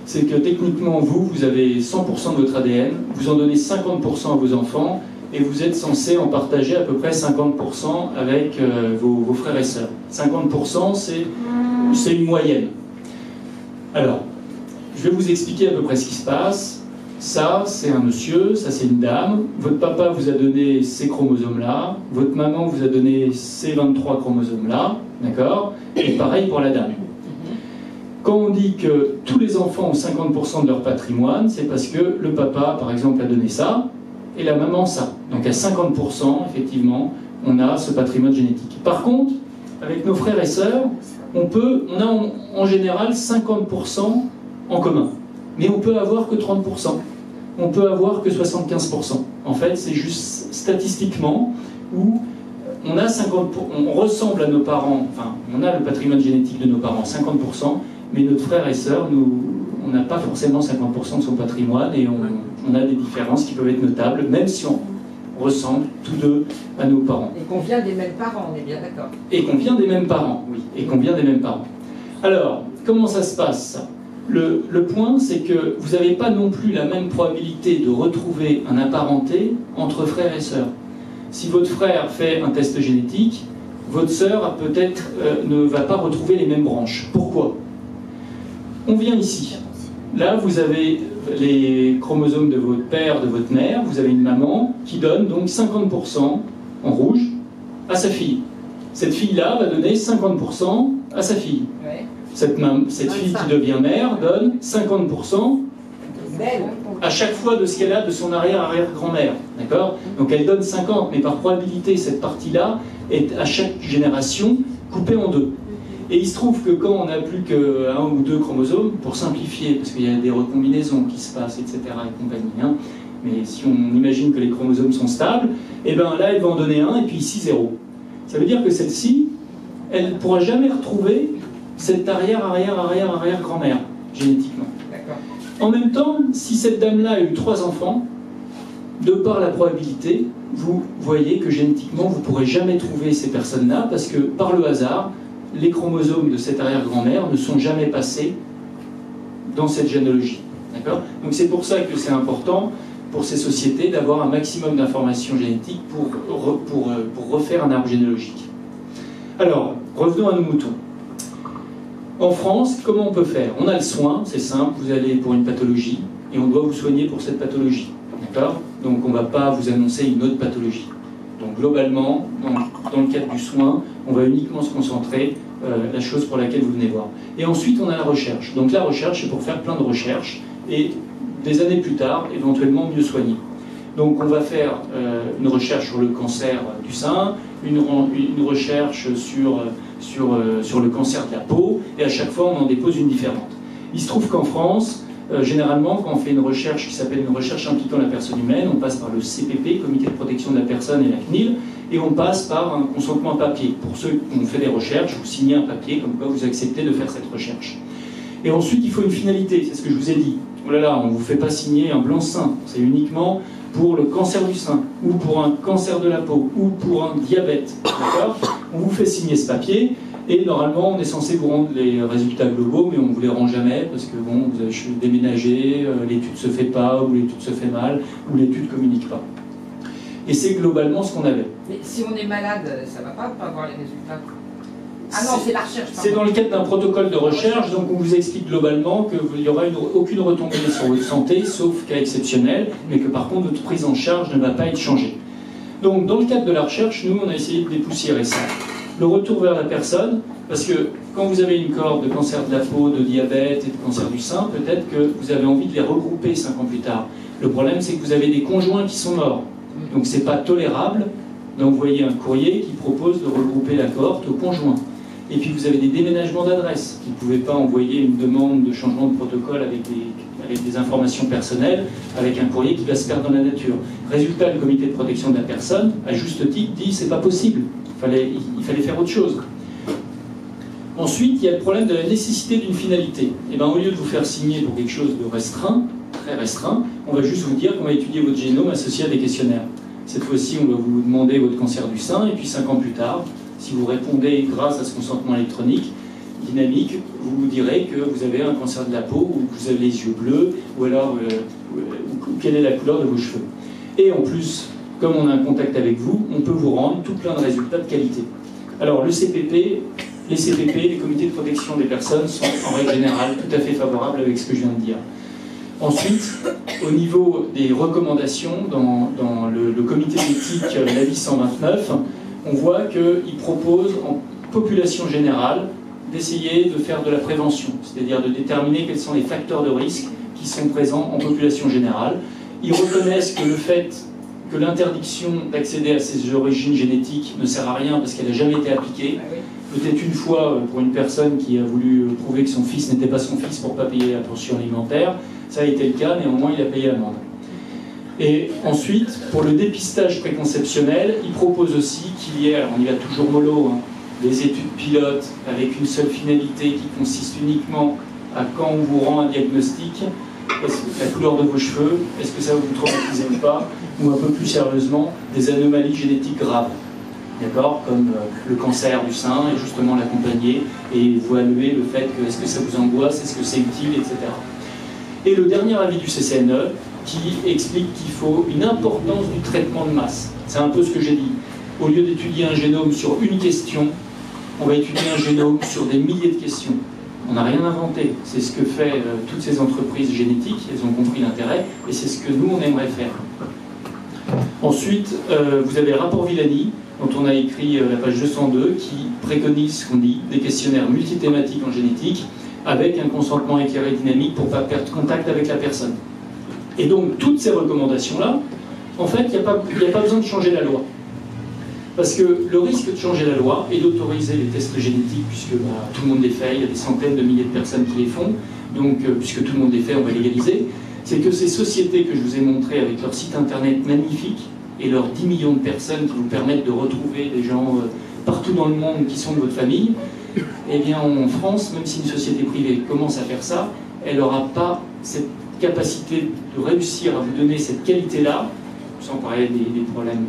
C'est que techniquement, vous avez 100% de votre ADN, vous en donnez 50% à vos enfants, et vous êtes censé en partager à peu près 50% avec vos frères et sœurs. 50%, c'est une moyenne. Alors, je vais vous expliquer à peu près ce qui se passe. Ça, c'est un monsieur, ça, c'est une dame. Votre papa vous a donné ces chromosomes-là. Votre maman vous a donné ces 23 chromosomes-là. D'accord? Et pareil pour la dame. Quand on dit que tous les enfants ont 50% de leur patrimoine, c'est parce que le papa, par exemple, a donné ça, et la maman ça. Donc à 50%, effectivement, on a ce patrimoine génétique. Par contre, avec nos frères et sœurs, on a en général 50% en commun. Mais on peut avoir que 30%. On peut avoir que 75%. En fait, c'est juste statistiquement où on ressemble à nos parents, enfin, on a le patrimoine génétique de nos parents, 50%, mais notre frère et sœur, on n'a pas forcément 50% de son patrimoine et on a des différences qui peuvent être notables, même si on ressemble tous deux à nos parents. Et qu'on vient des mêmes parents, on est bien d'accord. Et qu'on vient des mêmes parents, oui. Et qu'on vient des mêmes parents. Alors, comment ça se passe, ça ? Le point, c'est que vous n'avez pas non plus la même probabilité de retrouver un apparenté entre frères et sœurs. Si votre frère fait un test génétique, votre sœur peut-être ne va pas retrouver les mêmes branches. Pourquoi ? On vient ici. Là, vous avez les chromosomes de votre père, de votre mère. Vous avez une maman qui donne donc 50% en rouge à sa fille. Cette fille-là va donner 50% à sa fille. Ouais. Cette fille qui devient mère donne 50% à chaque fois de ce qu'elle a de son arrière-arrière-grand-mère. D'accord ? Donc elle donne 50, mais par probabilité, cette partie-là est à chaque génération coupée en deux. Et il se trouve que quand on n'a plus qu'un ou deux chromosomes, pour simplifier, parce qu'il y a des recombinaisons qui se passent, etc. et compagnie, hein, mais si on imagine que les chromosomes sont stables, et bien là, elle va en donner un, et puis ici, 0. Ça veut dire que celle-ci, elle ne pourra jamais retrouver cette arrière-arrière-arrière-arrière-grand-mère, génétiquement. En même temps, si cette dame-là a eu 3 enfants, de par la probabilité, vous voyez que génétiquement, vous ne pourrez jamais trouver ces personnes-là, parce que par le hasard, les chromosomes de cette arrière-grand-mère ne sont jamais passés dans cette généalogie. D'accord ? Donc c'est pour ça que c'est important pour ces sociétés d'avoir un maximum d'informations génétiques pour refaire un arbre généalogique. Alors, revenons à nos moutons. En France, comment on peut faire ? On a le soin, c'est simple, vous allez pour une pathologie et on doit vous soigner pour cette pathologie. D'accord ? Donc on ne va pas vous annoncer une autre pathologie. Donc globalement, dans le cadre du soin, on va uniquement se concentrer la chose pour laquelle vous venez voir. Et ensuite, on a la recherche. Donc la recherche, c'est pour faire plein de recherches et des années plus tard, éventuellement mieux soigner. Donc on va faire une recherche sur le cancer du sein, une recherche sur le cancer de la peau, et à chaque fois, on en dépose une différente. Il se trouve qu'en France, généralement, quand on fait une recherche qui s'appelle une recherche impliquant la personne humaine, on passe par le CPP, Comité de protection de la personne, et la CNIL, et on passe par un consentement papier. Pour ceux qui ont fait des recherches, vous signez un papier comme quoi vous acceptez de faire cette recherche. Et ensuite, il faut une finalité, c'est ce que je vous ai dit. Oh là là, on ne vous fait pas signer un blanc-seing, c'est uniquement pour le cancer du sein, ou pour un cancer de la peau, ou pour un diabète. D'accord ? On vous fait signer ce papier, et normalement, on est censé vous rendre les résultats globaux, mais on ne vous les rend jamais, parce que bon, vous avez déménagé, l'étude ne se fait pas, ou l'étude se fait mal, ou l'étude ne communique pas. Et c'est globalement ce qu'on avait. Mais si on est malade, ça ne va pas avoir les résultats ? Ah non, c'est la recherche. C'est dans le cadre d'un protocole de recherche, donc on vous explique globalement qu'il n'y aura aucune retombée sur votre santé, sauf cas exceptionnel, mais que par contre votre prise en charge ne va pas être changée. Donc dans le cadre de la recherche, nous on a essayé de dépoussiérer ça. Le retour vers la personne, parce que quand vous avez une cohorte de cancer de la peau, de diabète et de cancer du sein, peut-être que vous avez envie de les regrouper 5 ans plus tard. Le problème c'est que vous avez des conjoints qui sont morts, donc c'est pas tolérable d'envoyer un courrier qui propose de regrouper la cohorte aux conjoints. Et puis vous avez des déménagements d'adresse. Vous ne pouvez pas envoyer une demande de changement de protocole avec des informations personnelles, avec un courrier qui va se perdre dans la nature. Résultat, le comité de protection de la personne, à juste titre, dit c'est pas possible. Il fallait faire autre chose. Ensuite, il y a le problème de la nécessité d'une finalité. Et bien, au lieu de vous faire signer pour quelque chose de restreint, très restreint, on va juste vous dire qu'on va étudier votre génome associé à des questionnaires. Cette fois-ci, on va vous demander votre cancer du sein, et puis 5 ans plus tard, si vous répondez grâce à ce consentement électronique dynamique, vous direz que vous avez un cancer de la peau, ou que vous avez les yeux bleus, ou alors quelle est la couleur de vos cheveux. Et en plus, comme on a un contact avec vous, on peut vous rendre tout plein de résultats de qualité. Alors les CPP, les comités de protection des personnes, sont en règle générale tout à fait favorables avec ce que je viens de dire. Ensuite, au niveau des recommandations, dans le comité d'éthique, l'avis 129, on voit qu'il propose en population générale d'essayer de faire de la prévention, c'est-à-dire de déterminer quels sont les facteurs de risque qui sont présents en population générale. Ils reconnaissent que le fait que l'interdiction d'accéder à ses origines génétiques ne sert à rien parce qu'elle n'a jamais été appliquée. Peut-être une fois pour une personne qui a voulu prouver que son fils n'était pas son fils pour ne pas payer la pension alimentaire. Ça a été le cas, néanmoins il a payé l'amende. Et ensuite, pour le dépistage préconceptionnel, il propose aussi qu'il y ait, alors on y va toujours mollo, hein, des études pilotes avec une seule finalité qui consiste uniquement à quand on vous rend un diagnostic, la couleur de vos cheveux, est-ce que ça vous traumatise ou pas, ou un peu plus sérieusement, des anomalies génétiques graves. D'accord, comme le cancer du sein, et justement l'accompagner, et évaluer le fait que est-ce que ça vous angoisse, est-ce que c'est utile, etc. Et le dernier avis du CCNE qui explique qu'il faut une importance du traitement de masse. C'est un peu ce que j'ai dit. Au lieu d'étudier un génome sur une question, on va étudier un génome sur des milliers de questions. On n'a rien inventé. C'est ce que font toutes ces entreprises génétiques. Elles ont compris l'intérêt et c'est ce que nous, on aimerait faire. Ensuite, vous avez le rapport Villani, dont on a écrit la page 202, qui préconise ce qu'on dit, des questionnaires multithématiques en génétique, avec un consentement éclairé dynamique pour ne pas perdre contact avec la personne. Et donc, toutes ces recommandations-là, en fait, il n'y a pas besoin de changer la loi. Parce que le risque de changer la loi est d'autoriser les tests génétiques, puisque tout le monde les fait, il y a des centaines de milliers de personnes qui les font, donc puisque tout le monde les fait, on va légaliser. C'est que ces sociétés que je vous ai montrées avec leur site internet magnifique, et leurs 10 millions de personnes qui vous permettent de retrouver des gens partout dans le monde qui sont de votre famille, eh bien en France, même si une société privée commence à faire ça, elle n'aura pas cette capacité de réussir à vous donner cette qualité-là, sans parler des problèmes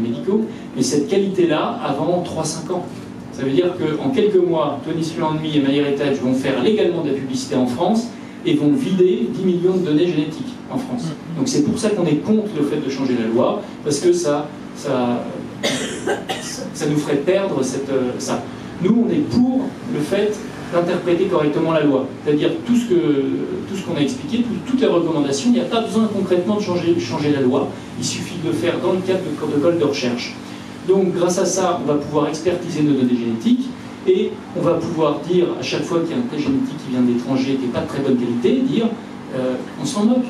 médicaux, mais cette qualité-là avant 3-5 ans. Ça veut dire qu'en quelques mois, Tony Sulandmi et MyHeritage vont faire légalement de la publicité en France et vont vider 10 millions de données génétiques en France. Donc c'est pour ça qu'on est contre le fait de changer la loi, parce que ça nous ferait perdre ça. Nous, on est pour le fait d'interpréter correctement la loi. C'est-à-dire tout ce qu'on a expliqué, toutes les recommandations, il n'y a pas besoin concrètement de changer la loi, il suffit de le faire dans le cadre de protocoles de recherche. Donc grâce à ça, on va pouvoir expertiser nos données génétiques, et on va pouvoir dire, à chaque fois qu'il y a un test génétique qui vient de l'étranger, qui n'est pas de très bonne qualité, dire, on s'en moque.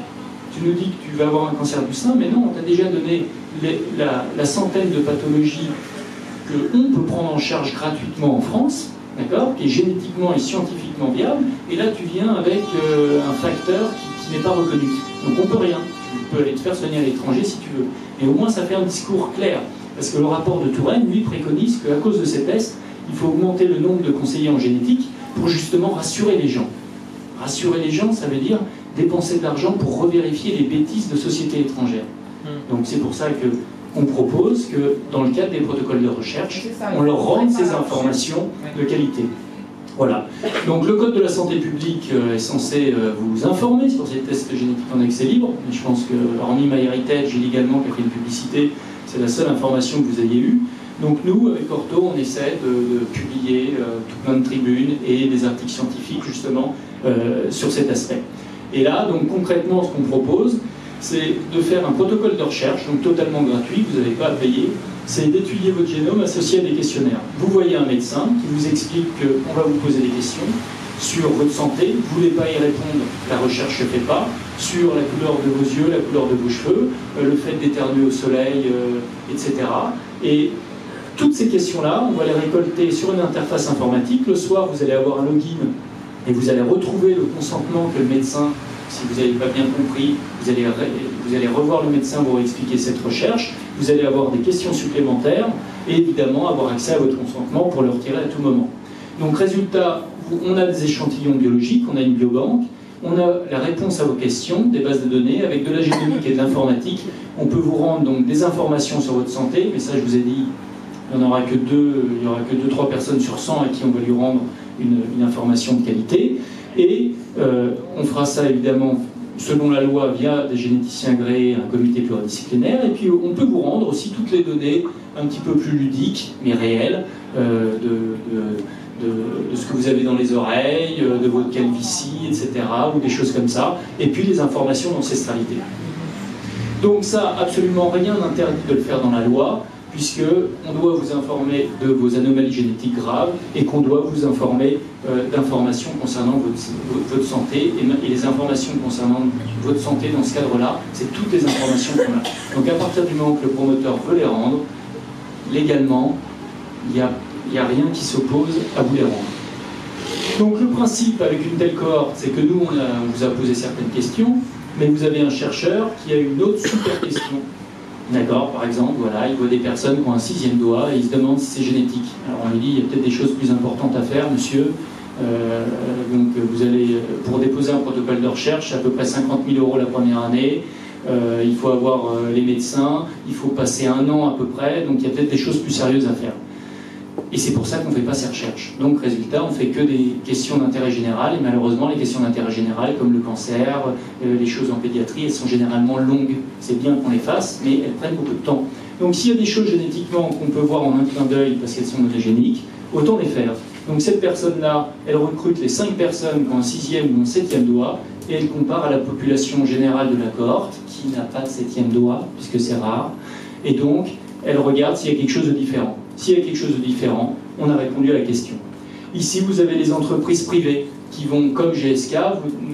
Tu nous dis que tu vas avoir un cancer du sein, mais non, on t'a déjà donné la centaine de pathologies qu'on peut prendre en charge gratuitement en France, d'accord, qui est génétiquement et scientifiquement viable, et là tu viens avec un facteur qui n'est pas reconnu. Donc on peut rien. Tu peux aller te faire soigner à l'étranger si tu veux. Mais au moins ça fait un discours clair. Parce que le rapport de Touraine, lui, préconise qu'à cause de ces tests, il faut augmenter le nombre de conseillers en génétique pour justement rassurer les gens. Rassurer les gens, ça veut dire dépenser de l'argent pour revérifier les bêtises de sociétés étrangères. Donc c'est pour ça qu'on propose que dans le cadre des protocoles de recherche, on leur rende ces informations de qualité. Voilà. Donc le Code de la santé publique est censé vous informer sur ces tests génétiques en accès libre. Mais je pense que, hormis MyHeritage, également, qui a fait une publicité, c'est la seule information que vous ayez eue. Donc nous, avec Ortho, on essaie de publier tout plein de tribunes et des articles scientifiques justement sur cet aspect. Et là, donc concrètement, ce qu'on propose, c'est de faire un protocole de recherche, donc totalement gratuit, vous n'avez pas à payer, c'est d'étudier votre génome associé à des questionnaires. Vous voyez un médecin qui vous explique qu'on va vous poser des questions sur votre santé, vous ne voulez pas y répondre, la recherche ne se fait pas, sur la couleur de vos yeux, la couleur de vos cheveux, le fait d'éternuer au soleil, etc. Et toutes ces questions-là, on va les récolter sur une interface informatique. Le soir, vous allez avoir un login et vous allez retrouver le consentement que le médecin, si vous n'avez pas bien compris, vous allez revoir le médecin pour expliquer cette recherche, vous allez avoir des questions supplémentaires et évidemment avoir accès à votre consentement pour le retirer à tout moment. Donc résultat, on a des échantillons biologiques, on a une biobanque, on a la réponse à vos questions, des bases de données, avec de la génomique et de l'informatique. On peut vous rendre donc des informations sur votre santé, mais ça je vous ai dit, il n'y aura que 2-3 personnes sur 100 à qui on va lui rendre une information de qualité. Et on fera ça évidemment selon la loi, via des généticiens agréés, un comité pluridisciplinaire, et puis on peut vous rendre aussi toutes les données un petit peu plus ludiques, mais réelles, de ce que vous avez dans les oreilles, de votre calvitie, etc., ou des choses comme ça, et puis les informations d'ancestralité. Donc ça, absolument rien n'interdit de le faire dans la loi, puisqu'on doit vous informer de vos anomalies génétiques graves et qu'on doit vous informer d'informations concernant votre santé. Et les informations concernant votre santé dans ce cadre-là, c'est toutes les informations qu'on a. Donc à partir du moment que le promoteur veut les rendre, légalement, il n'y a rien qui s'oppose à vous les rendre. Donc le principe avec une telle cohorte, c'est que nous, on vous a posé certaines questions, mais vous avez un chercheur qui a une autre super question. D'accord, par exemple, voilà, il voit des personnes qui ont un 6e doigt et il se demande si c'est génétique. Alors on lui dit, il y a peut-être des choses plus importantes à faire, monsieur. Donc vous allez, pour déposer un protocole de recherche, c'est à peu près 50 000 € la première année. Il faut avoir les médecins, il faut passer 1 an à peu près, donc il y a peut-être des choses plus sérieuses à faire. Et c'est pour ça qu'on ne fait pas ces recherches. Donc, résultat, on ne fait que des questions d'intérêt général, et malheureusement, les questions d'intérêt général, comme le cancer, les choses en pédiatrie, elles sont généralement longues. C'est bien qu'on les fasse, mais elles prennent beaucoup de temps. Donc, s'il y a des choses génétiquement qu'on peut voir en un clin d'œil parce qu'elles sont monogéniques, autant les faire. Donc, cette personne-là, elle recrute les 5 personnes qui ont un 6e ou un 7e doigt, et elle compare à la population générale de la cohorte, qui n'a pas de 7e doigt, puisque c'est rare, et donc, elle regarde s'il y a quelque chose de différent. S'il y a quelque chose de différent, on a répondu à la question. Ici, vous avez les entreprises privées qui vont, comme GSK,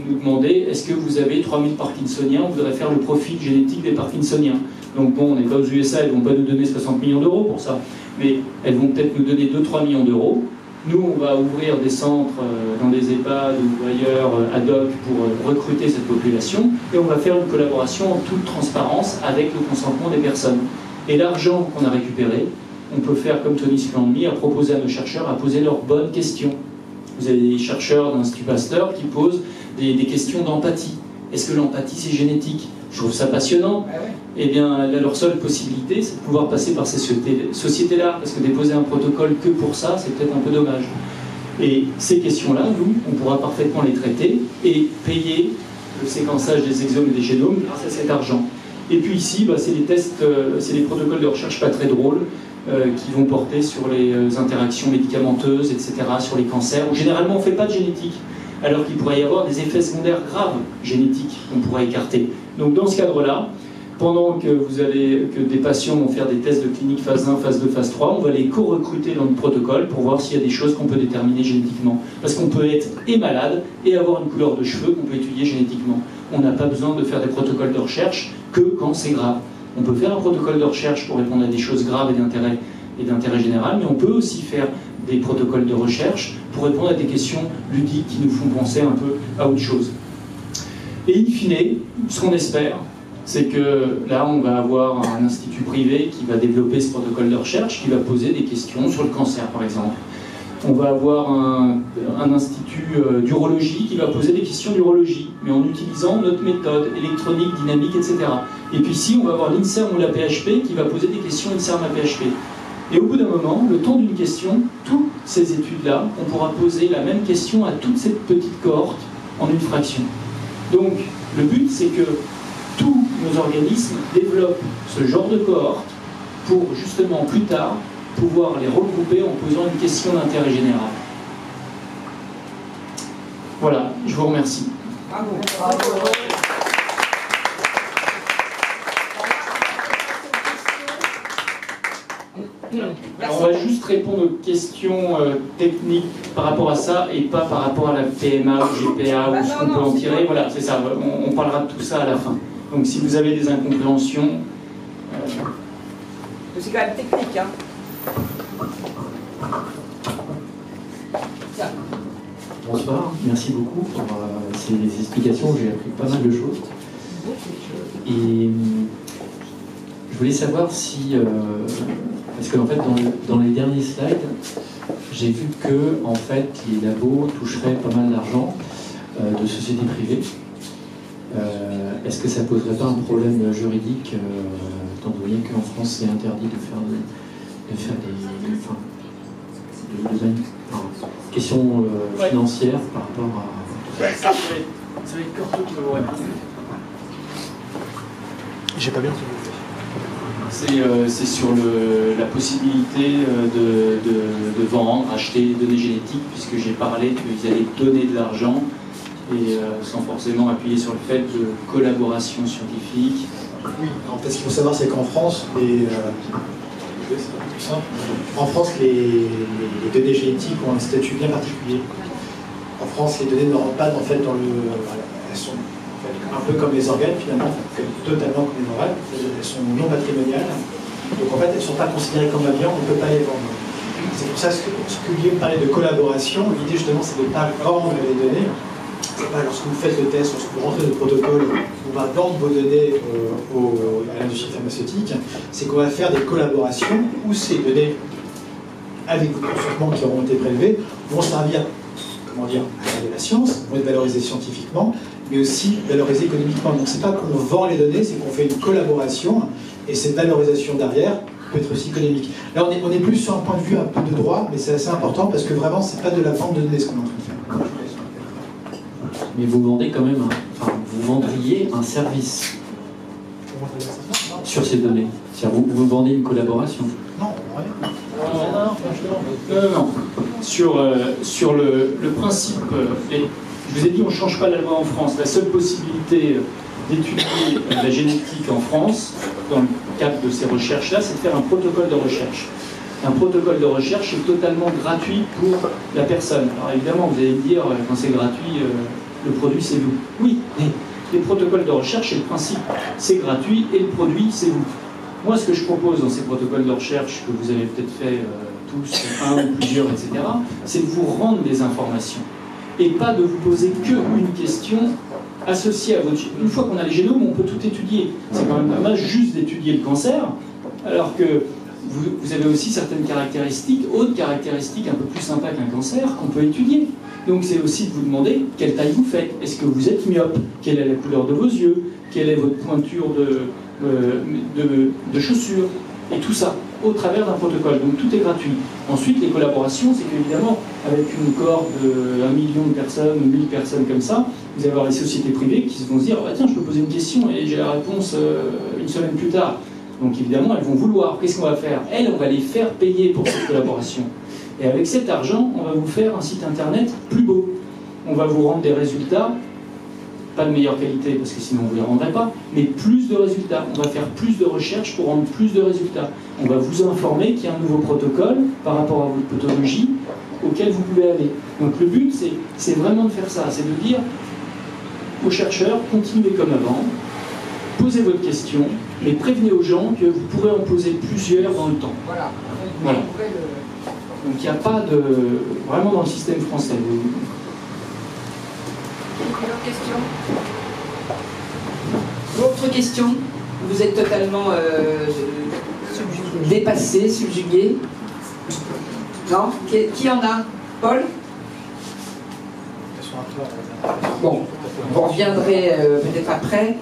nous demander est-ce que vous avez 3000 Parkinsoniens, on voudrait faire le profil génétique des Parkinsoniens. Donc bon, on n'est pas aux USA, elles ne vont pas nous donner 60 millions d'euros pour ça, mais elles vont peut-être nous donner 2-3 millions d'euros. Nous, on va ouvrir des centres dans des EHPAD ou ailleurs ad hoc pour recruter cette population, et on va faire une collaboration en toute transparence avec le consentement des personnes. Et l'argent qu'on a récupéré, on peut faire comme Tony Splandmy, à proposer à nos chercheurs à poser leurs bonnes questions. Vous avez des chercheurs d'Institut Pasteur qui posent des questions d'empathie. Est-ce que l'empathie c'est génétique? Je trouve ça passionnant. Eh bien, leur seule possibilité, c'est de pouvoir passer par ces sociétés-là, parce que déposer un protocole que pour ça, c'est peut-être un peu dommage. Et ces questions-là, nous, on pourra parfaitement les traiter et payer le séquençage des exomes et des génomes grâce à cet argent. Et puis ici, bah, c'est des tests, c'est des protocoles de recherche pas très drôles, qui vont porter sur les interactions médicamenteuses, etc., sur les cancers, où généralement on ne fait pas de génétique, alors qu'il pourrait y avoir des effets secondaires graves génétiques qu'on pourrait écarter. Donc dans ce cadre-là, pendant que des patients vont faire des tests de clinique phase 1, phase 2, phase 3, on va les co-recruter dans le protocole pour voir s'il y a des choses qu'on peut déterminer génétiquement. Parce qu'on peut être et malade et avoir une couleur de cheveux qu'on peut étudier génétiquement. On n'a pas besoin de faire des protocoles de recherche que quand c'est grave. On peut faire un protocole de recherche pour répondre à des choses graves et d'intérêt général, mais on peut aussi faire des protocoles de recherche pour répondre à des questions ludiques qui nous font penser un peu à autre chose. Et in fine, ce qu'on espère, c'est que là, on va avoir un institut privé qui va développer ce protocole de recherche, qui va poser des questions sur le cancer, par exemple. On va avoir un institut d'urologie qui va poser des questions d'urologie, mais en utilisant notre méthode électronique, dynamique, etc. Et puis ici, on va avoir l'INSERM ou la PHP qui va poser des questions INSERM à PHP. Et au bout d'un moment, le temps d'une question, toutes ces études-là, on pourra poser la même question à toute cette petite cohorte en une fraction. Donc, le but, c'est que tous nos organismes développent ce genre de cohorte pour, justement, plus tard, pouvoir les regrouper en posant une question d'intérêt général. Voilà, je vous remercie. Bravo. Bravo. Alors on va juste répondre aux questions techniques par rapport à ça et pas par rapport à la PMA ou GPA ou ce qu'on peut en tirer. Voilà, c'est ça, on parlera de tout ça à la fin. Donc si vous avez des incompréhensions... C'est quand même technique, hein. Bonsoir, merci beaucoup pour ces explications. J'ai appris pas mal de choses. Et je voulais savoir si... parce qu'en fait, dans les derniers slides, j'ai vu que en fait, les labos toucheraient pas mal d'argent de sociétés privées. Est-ce que ça poserait pas un problème juridique, étant donné qu'en France, c'est interdit de faire des questions financières par rapport à... Ça va être Corto qui va vous répondre. J'ai pas bien entendu. C'est sur la possibilité de vendre, acheter des données génétiques, puisque j'ai parlé qu'ils allaient donner de l'argent, et sans forcément appuyer sur le fait de collaboration scientifique. Oui, en fait, ce qu'il faut savoir, c'est qu'en France, en France, les données génétiques ont un statut bien particulier. En France, les données ne rentrent pas en fait, dans le... Elles sont en fait, un peu comme les organes, finalement, totalement comme les organes. Elles sont non patrimoniales. Donc en fait, elles ne sont pas considérées comme un bien, on ne peut pas les vendre. C'est pour ça que ce que Guillaume parlait de collaboration, l'idée justement, c'est de ne pas vendre les données. Lorsque vous faites le test, lorsque vous rentrez le protocole, on va vendre vos données à l'industrie pharmaceutique, c'est qu'on va faire des collaborations où ces données, avec vos consentements qui auront été prélevés, vont servir, comment dire, à faire de la science, vont être valorisées scientifiquement, mais aussi valorisées économiquement. Donc c'est pas qu'on vend les données, c'est qu'on fait une collaboration, et cette valorisation derrière peut être aussi économique. Là, on est plus sur un point de vue un peu de droit, mais c'est assez important parce que vraiment, c'est pas de la vente de données ce qu'on est en train de faire. Mais vous vendez quand même, vous vendriez un service sur ces données. C'est-à-dire vous vendez une collaboration. Non, Non. Sur le principe, je vous ai dit, on ne change pas la loi en France. La seule possibilité d'étudier la génétique en France, dans le cadre de ces recherches-là, c'est de faire un protocole de recherche. Un protocole de recherche est totalement gratuit pour la personne. Alors évidemment, vous allez me dire, quand c'est gratuit, le produit c'est vous. Oui, mais les protocoles de recherche, c'est le principe. C'est gratuit et le produit c'est vous. Moi, ce que je propose dans ces protocoles de recherche, que vous avez peut-être fait tous, un ou plusieurs, etc., c'est de vous rendre des informations. Et pas de vous poser qu'une question associée à votre... Une fois qu'on a les génomes, on peut tout étudier. C'est quand même pas mal juste d'étudier le cancer, alors que vous avez aussi certaines caractéristiques, autres caractéristiques un peu plus sympas qu'un cancer, qu'on peut étudier. Donc c'est aussi de vous demander quelle taille vous faites. Est-ce que vous êtes myope? Quelle est la couleur de vos yeux? Quelle est votre pointure de chaussures? Et tout ça, au travers d'un protocole. Donc tout est gratuit. Ensuite, les collaborations, c'est qu'évidemment, avec une cohorte de 1 million de personnes, 1000 personnes comme ça, vous allez avoir les sociétés privées qui vont se dire, tiens, je peux poser une question et j'ai la réponse une semaine plus tard. Donc évidemment, elles vont vouloir. Qu'est-ce qu'on va faire? Elles, on va les faire payer pour cette collaboration. Et avec cet argent, on va vous faire un site internet plus beau. On va vous rendre des résultats, pas de meilleure qualité, parce que sinon on ne vous les rendrait pas, mais plus de résultats. On va faire plus de recherches pour rendre plus de résultats. On va vous informer qu'il y a un nouveau protocole par rapport à votre pathologie auquel vous pouvez aller. Donc le but, c'est vraiment de faire ça. C'est de dire aux chercheurs, continuez comme avant, posez votre question, mais prévenez aux gens que vous pourrez en poser plusieurs dans le temps. Voilà. Donc il n'y a pas de... Vraiment dans le système français. Autre question? D'autres questions? Vous êtes totalement dépassé, subjugué? Non? Qui en a? Paul? Bon, vous reviendrez peut-être après.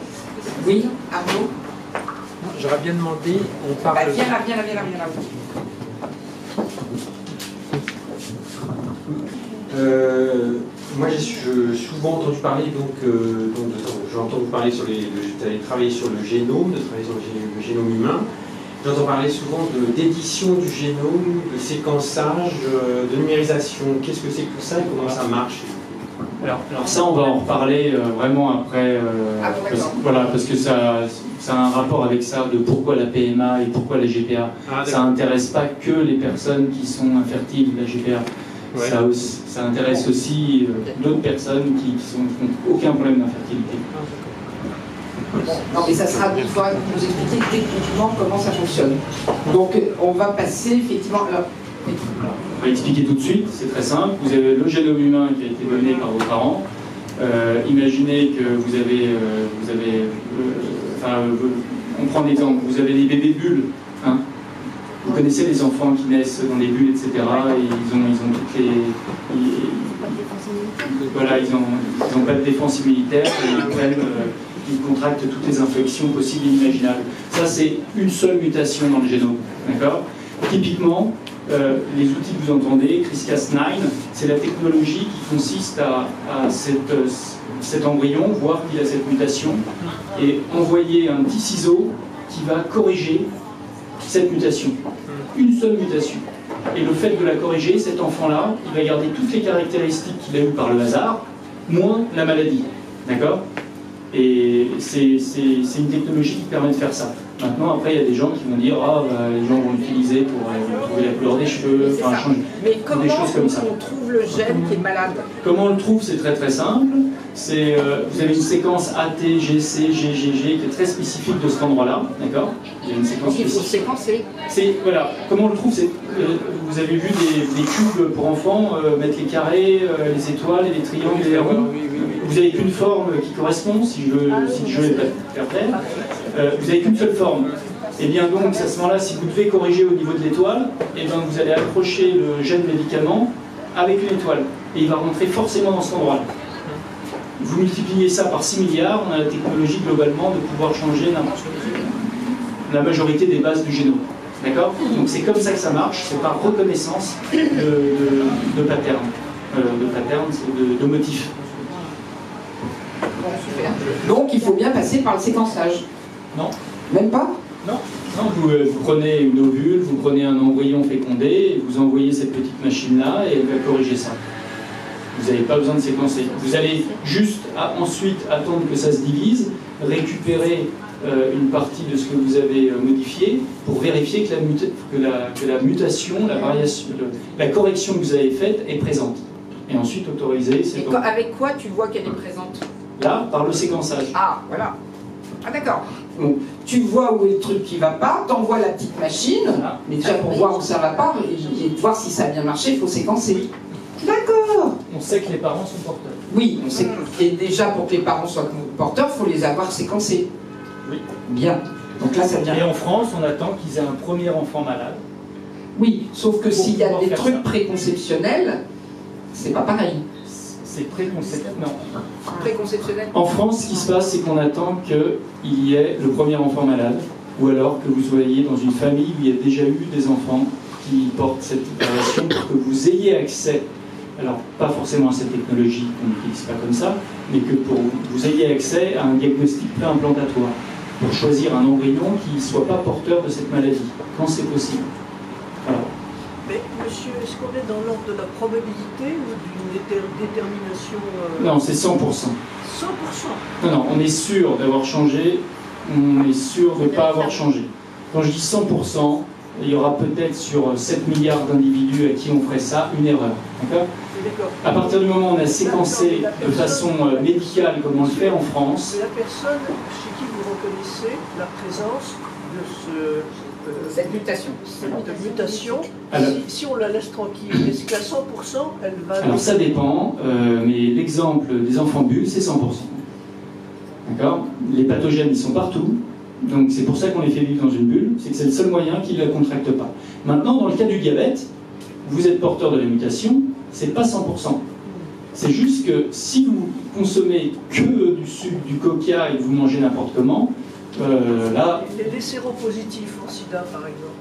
Oui, Arnaud? J'aurais bien demandé, on parle... Bah, viens là. Moi, j'ai souvent entendu parler, j'entends vous parler sur d'aller travailler sur le génome, de travailler sur le génome humain. J'entends parler souvent d'édition du génome, de séquençage, de numérisation. Qu'est-ce que c'est que ça et comment ça marche? Alors ça, on va en reparler vraiment après, parce que ça a un rapport avec ça, de pourquoi la PMA et pourquoi la GPA. Ça n'intéresse pas que les personnes qui sont infertiles, la GPA. Ouais. Ça intéresse aussi d'autres personnes qui n'ont aucun problème d'infertilité. Non, mais ça sera une fois que vous nous expliquer techniquement comment ça fonctionne. Donc, on va passer effectivement... On va expliquer tout de suite, c'est très simple. Vous avez le génome humain qui a été donné par vos parents. Imaginez que vous avez on prend l'exemple, vous avez des bébés bulles. Hein. Vous connaissez les enfants qui naissent dans les bulles, etc. Et ils ont toutes les... Ils n'ont pas de défense immunitaire et ils contractent toutes les infections possibles et imaginables. Ça, c'est une seule mutation dans le génome. D'accord ? Typiquement, les outils que vous entendez, CRISPR-Cas9, c'est la technologie qui consiste à cet embryon, voir qu'il a cette mutation, et envoyer un petit ciseau qui va corriger cette mutation. Une seule mutation. Et le fait de la corriger, cet enfant-là, il va garder toutes les caractéristiques qu'il a eues par le hasard, moins la maladie. D'accord? Et c'est une technologie qui permet de faire ça. Maintenant, après, il y a des gens qui vont dire « Ah, bah, les gens vont l'utiliser pour trouver la couleur des cheveux, enfin, changer Mais comment des choses comme ça. on trouve le gène qui est malade? Comment on le trouve? C'est très très simple. Vous avez une séquence AT, GC, GGG qui est très spécifique de cet endroit-là, d'accord? Il y a une séquence Donc il faut spécifique. séquencer. Voilà. Comment on le trouve? Vous avez vu des cubes pour enfants, mettre les carrés, les étoiles et les triangles et les ronds. Vous n'avez qu'une forme qui correspond, si je vais faire taire. Vous n'avez qu'une seule forme. Et bien donc, à ce moment-là, si vous devez corriger au niveau de l'étoile, et bien vous allez accrocher le gène médicament avec une étoile. Et il va rentrer forcément dans cet endroit-là. Vous multipliez ça par 6 milliards, on a la technologie globalement de pouvoir changer la majorité des bases du génome. D'accord? Donc c'est comme ça que ça marche, c'est par reconnaissance de pattern. De pattern, c'est de motifs. Bon, super. Donc il faut bien passer par le séquençage. Non. Même pas? Non, vous prenez une ovule, vous prenez un embryon fécondé, et vous envoyez cette petite machine-là et elle va corriger ça. Vous n'avez pas besoin de séquencer. Vous allez juste ensuite attendre que ça se divise, récupérer une partie de ce que vous avez modifié pour vérifier que la mutation, la variation, la correction que vous avez faite est présente. Et ensuite autoriser. Et avec quoi tu vois qu'elle est présente? Là, par le séquençage. Ah, voilà. Ah d'accord. Donc, tu vois où est le truc qui ne va pas, t'envoies la petite machine, mais déjà pour voir où ça ne va pas, et voir si ça a bien marché, il faut séquencer. D'accord. On sait que les parents sont porteurs. Oui, on sait que, et déjà pour que les parents soient porteurs, il faut les avoir séquencés. Oui. Bien. Donc là, ça vient. Et en France, on attend qu'ils aient un premier enfant malade. Oui, sauf que s'il y a des faire trucs ça. préconceptionnels, c'est pas pareil. C'est préconceptionnel. Non. Préconceptionnel. En France, ce qui se passe, c'est qu'on attend qu'il y ait le premier enfant malade, ou alors que vous soyez dans une famille où il y a déjà eu des enfants qui portent cette variation, pour que vous ayez accès, alors pas forcément à cette technologie qu'on n'utilise pas comme ça, mais que vous ayez accès à un diagnostic préimplantatoire, pour choisir un embryon qui ne soit pas porteur de cette maladie, quand c'est possible. Alors, Mais monsieur, est-ce qu'on est dans l'ordre de la probabilité ou d'une détermination non, c'est 100%. 100%. Non, non, on est sûr d'avoir changé, on est sûr de ne pas avoir changé. Quand je dis 100%, il y aura peut-être sur 7 milliards d'individus à qui on ferait ça une erreur. D'accord ? D'accord. À partir du moment où on a séquencé de façon médicale, comme on le fait en France, Mais la personne chez qui vous reconnaissez la présence de Cette mutation. cette mutation, Alors- si on la laisse tranquille, est-ce qu'à 100%, elle va... alors ça dépend, mais l'exemple des enfants bulles, c'est 100%. D'accord ? Les pathogènes, ils sont partout. Donc c'est pour ça qu'on les fait vivre dans une bulle, c'est que c'est le seul moyen qu'ils ne la contractent pas. Maintenant, dans le cas du diabète, vous êtes porteur de la mutation, c'est pas 100%. C'est juste que si vous consommez que du sucre, du coca et que vous mangez n'importe comment, là, Les séropositifs en sida, par exemple.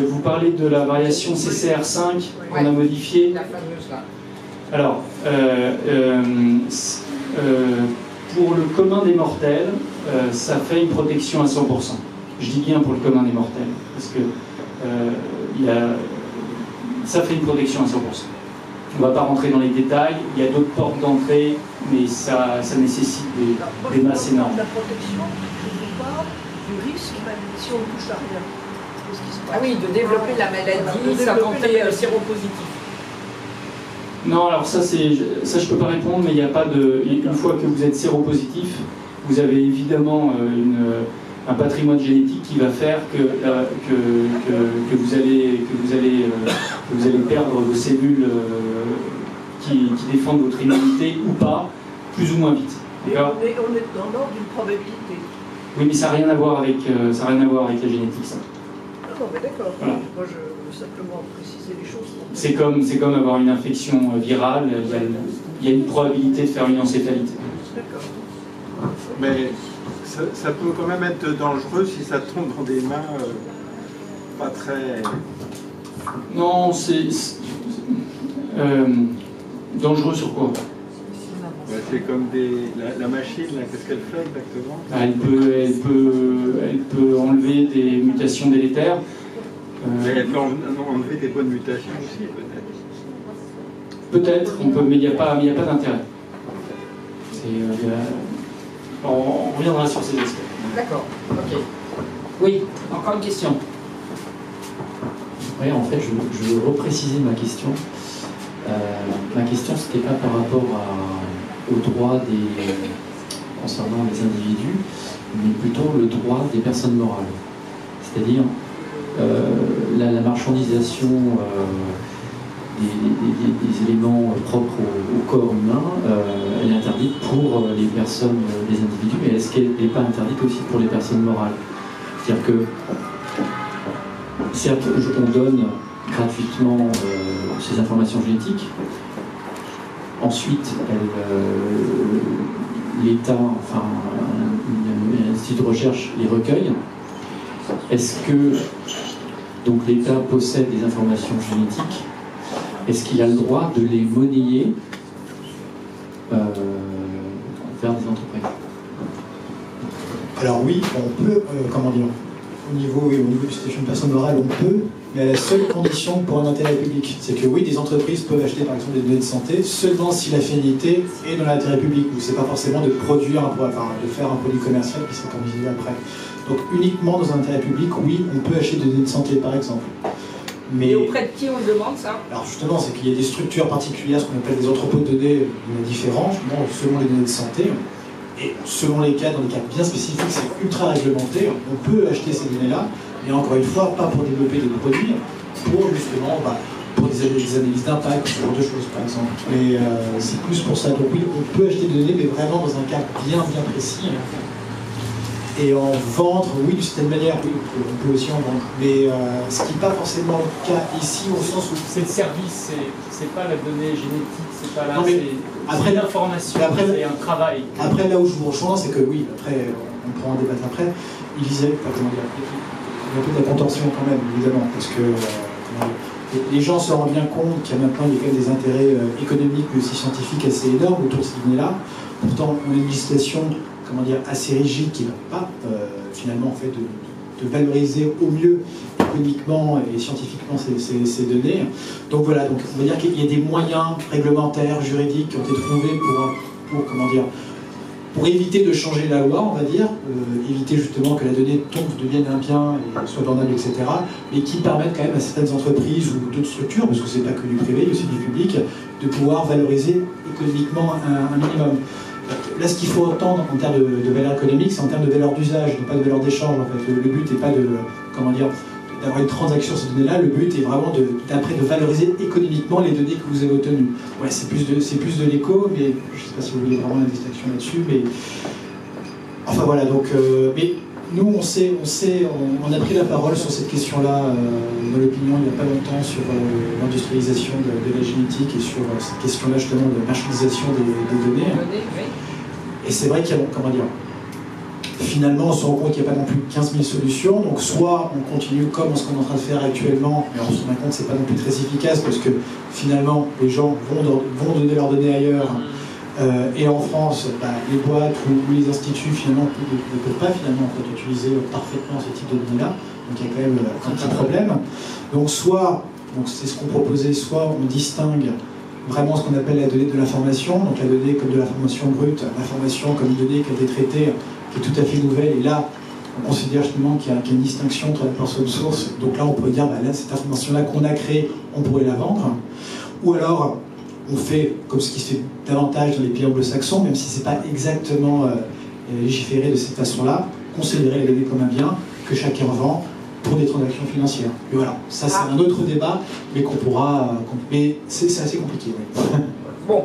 vous parlez de la variation CCR5 qu'on a modifiée. La fameuse là. Alors, pour le commun des mortels, ça fait une protection à 100%. Je dis bien pour le commun des mortels, parce que ça fait une protection à 100%. On ne va pas rentrer dans les détails, il y a d'autres portes d'entrée, mais ça nécessite des masses énormes. La protection, je vous parle du risque, même si on ne touche à rien. Qu'est-ce qui se passe? Ah oui, de développer la maladie, ça comptait séropositif. Non, alors ça je peux pas répondre, mais il n'y a pas de. Une fois que vous êtes séropositif, vous avez évidemment un patrimoine génétique qui va faire que vous allez perdre vos cellules qui défendent votre immunité ou pas, plus ou moins vite. Mais D'accord ? on est dans l'ordre d'une probabilité. Oui, mais ça n'a rien à voir avec la génétique, ça. Non, mais d'accord. Voilà. Moi, je veux simplement préciser les choses. C'est comme avoir une infection virale, il y a une probabilité de faire une encéphalite. D'accord. Mais ça peut quand même être dangereux si ça tombe dans des mains pas très... Non, dangereux sur quoi ? c'est comme la machine, là, qu'est-ce qu'elle fait exactement? Elle peut enlever des mutations délétères. Elle peut enlever des bonnes mutations aussi, peut-être. Peut-être, mais il n'y a pas d'intérêt. On reviendra sur ces aspects. D'accord, ok. Oui, encore une question. Oui, en fait, je veux repréciser ma question. Ma question, ce n'était pas par rapport aux droits concernant les individus, mais plutôt le droit des personnes morales. C'est-à-dire la marchandisation des éléments propres au corps humain, elle est interdite pour les personnes, les individus, mais est-ce qu'elle n'est pas interdite aussi pour les personnes morales? C'est-à-dire que, certes, on donne gratuitement ces informations génétiques, ensuite, l'État, enfin, un institut de recherche les recueille. Est-ce que donc l'État possède des informations génétiques? Est-ce qu'il a le droit de les monnayer vers des entreprises? Alors oui, on peut, comment dire, au niveau du statut de personne morale, on peut, mais à la seule condition pour un intérêt public. C'est que oui, des entreprises peuvent acheter par exemple des données de santé seulement si la finalité est dans l'intérêt public, ou c'est pas forcément de produire, de faire un produit commercial qui sera commercialisé après. Donc uniquement dans un intérêt public, oui, on peut acheter des données de santé par exemple. Mais auprès de qui on le demande ça? Alors justement, c'est qu'il y a des structures particulières, ce qu'on appelle des entrepôts de données différents, justement, selon les données de santé. Et selon les cas, dans des cas bien spécifiques, c'est ultra réglementé. On peut acheter ces données-là, mais encore une fois, pas pour développer des produits, pour justement, pour des analyses d'impact, ce genre de choses par exemple. Et c'est plus pour ça. Donc oui, on peut acheter des données, mais vraiment dans un cas bien précis. Et en vendre, oui, d'une certaine manière, oui, on peut aussi en vendre. Mais ce qui n'est pas forcément le cas ici, au sens où... C'est le service, c'est pas la donnée génétique, c'est pas là, c'est l'information, c'est un travail. Après, là où je vous rejoins, c'est que oui, après, on pourra en débattre après, il y a un peu de la contention quand même, évidemment, parce que les gens se rendent bien compte qu'il y a maintenant quand même des intérêts économiques, mais aussi scientifiques assez énormes autour de ces données-là. Pourtant, on a une législation assez rigide qui ne va pas finalement en fait, de valoriser au mieux économiquement et scientifiquement ces données. Donc voilà, donc on va dire qu'il y a des moyens réglementaires, juridiques qui ont été trouvés pour éviter de changer la loi, on va dire, éviter justement que la donnée devienne un bien et soit vendable, etc., mais qui permettent quand même à certaines entreprises ou d'autres structures, parce que c'est pas que du privé, il y a aussi du public, de pouvoir valoriser économiquement un minimum. Là, ce qu'il faut entendre en termes de valeur économique, c'est en termes de valeur d'usage, non pas de valeur d'échange. En fait. Le but n'est pas d'avoir une transaction sur ces données-là, le but est vraiment d'après de valoriser économiquement les données que vous avez obtenues. Ouais, c'est plus de l'éco, mais je ne sais pas si vous voulez vraiment la distinction là-dessus, mais enfin voilà. Donc, mais nous, on a pris la parole sur cette question-là dans l'opinion il n'y a pas longtemps sur l'industrialisation de la génétique et sur cette question-là justement de la marchandisation des données. Et c'est vrai qu'il y a, finalement on se rend compte qu'il n'y a pas non plus 15 000 solutions, donc soit on continue comme ce qu'on est en train de faire actuellement, mais on se rend compte que ce n'est pas non plus très efficace parce que finalement les gens vont donner leurs données ailleurs. Et en France, les boîtes ou les instituts finalement ne peuvent pas finalement en fait, utiliser parfaitement ce type de données-là. Donc il y a quand même un petit problème. Donc c'est ce qu'on proposait, soit on distingue vraiment ce qu'on appelle la donnée de l'information, donc la donnée comme de l'information brute, l'information comme une donnée qui a été traitée, qui est tout à fait nouvelle, et là on considère justement qu'il y a une distinction entre la personne source. Donc là on pourrait dire, là cette information-là qu'on a créée, on pourrait la vendre. Ou alors on fait comme ce qui se fait davantage dans les pays anglo-saxons, même si ce n'est pas exactement légiféré de cette façon-là, considérer les données comme un bien que chacun vend pour des transactions financières. Et voilà, ça c'est un autre débat, mais qu'on pourra... mais c'est assez compliqué. Ouais. Bon,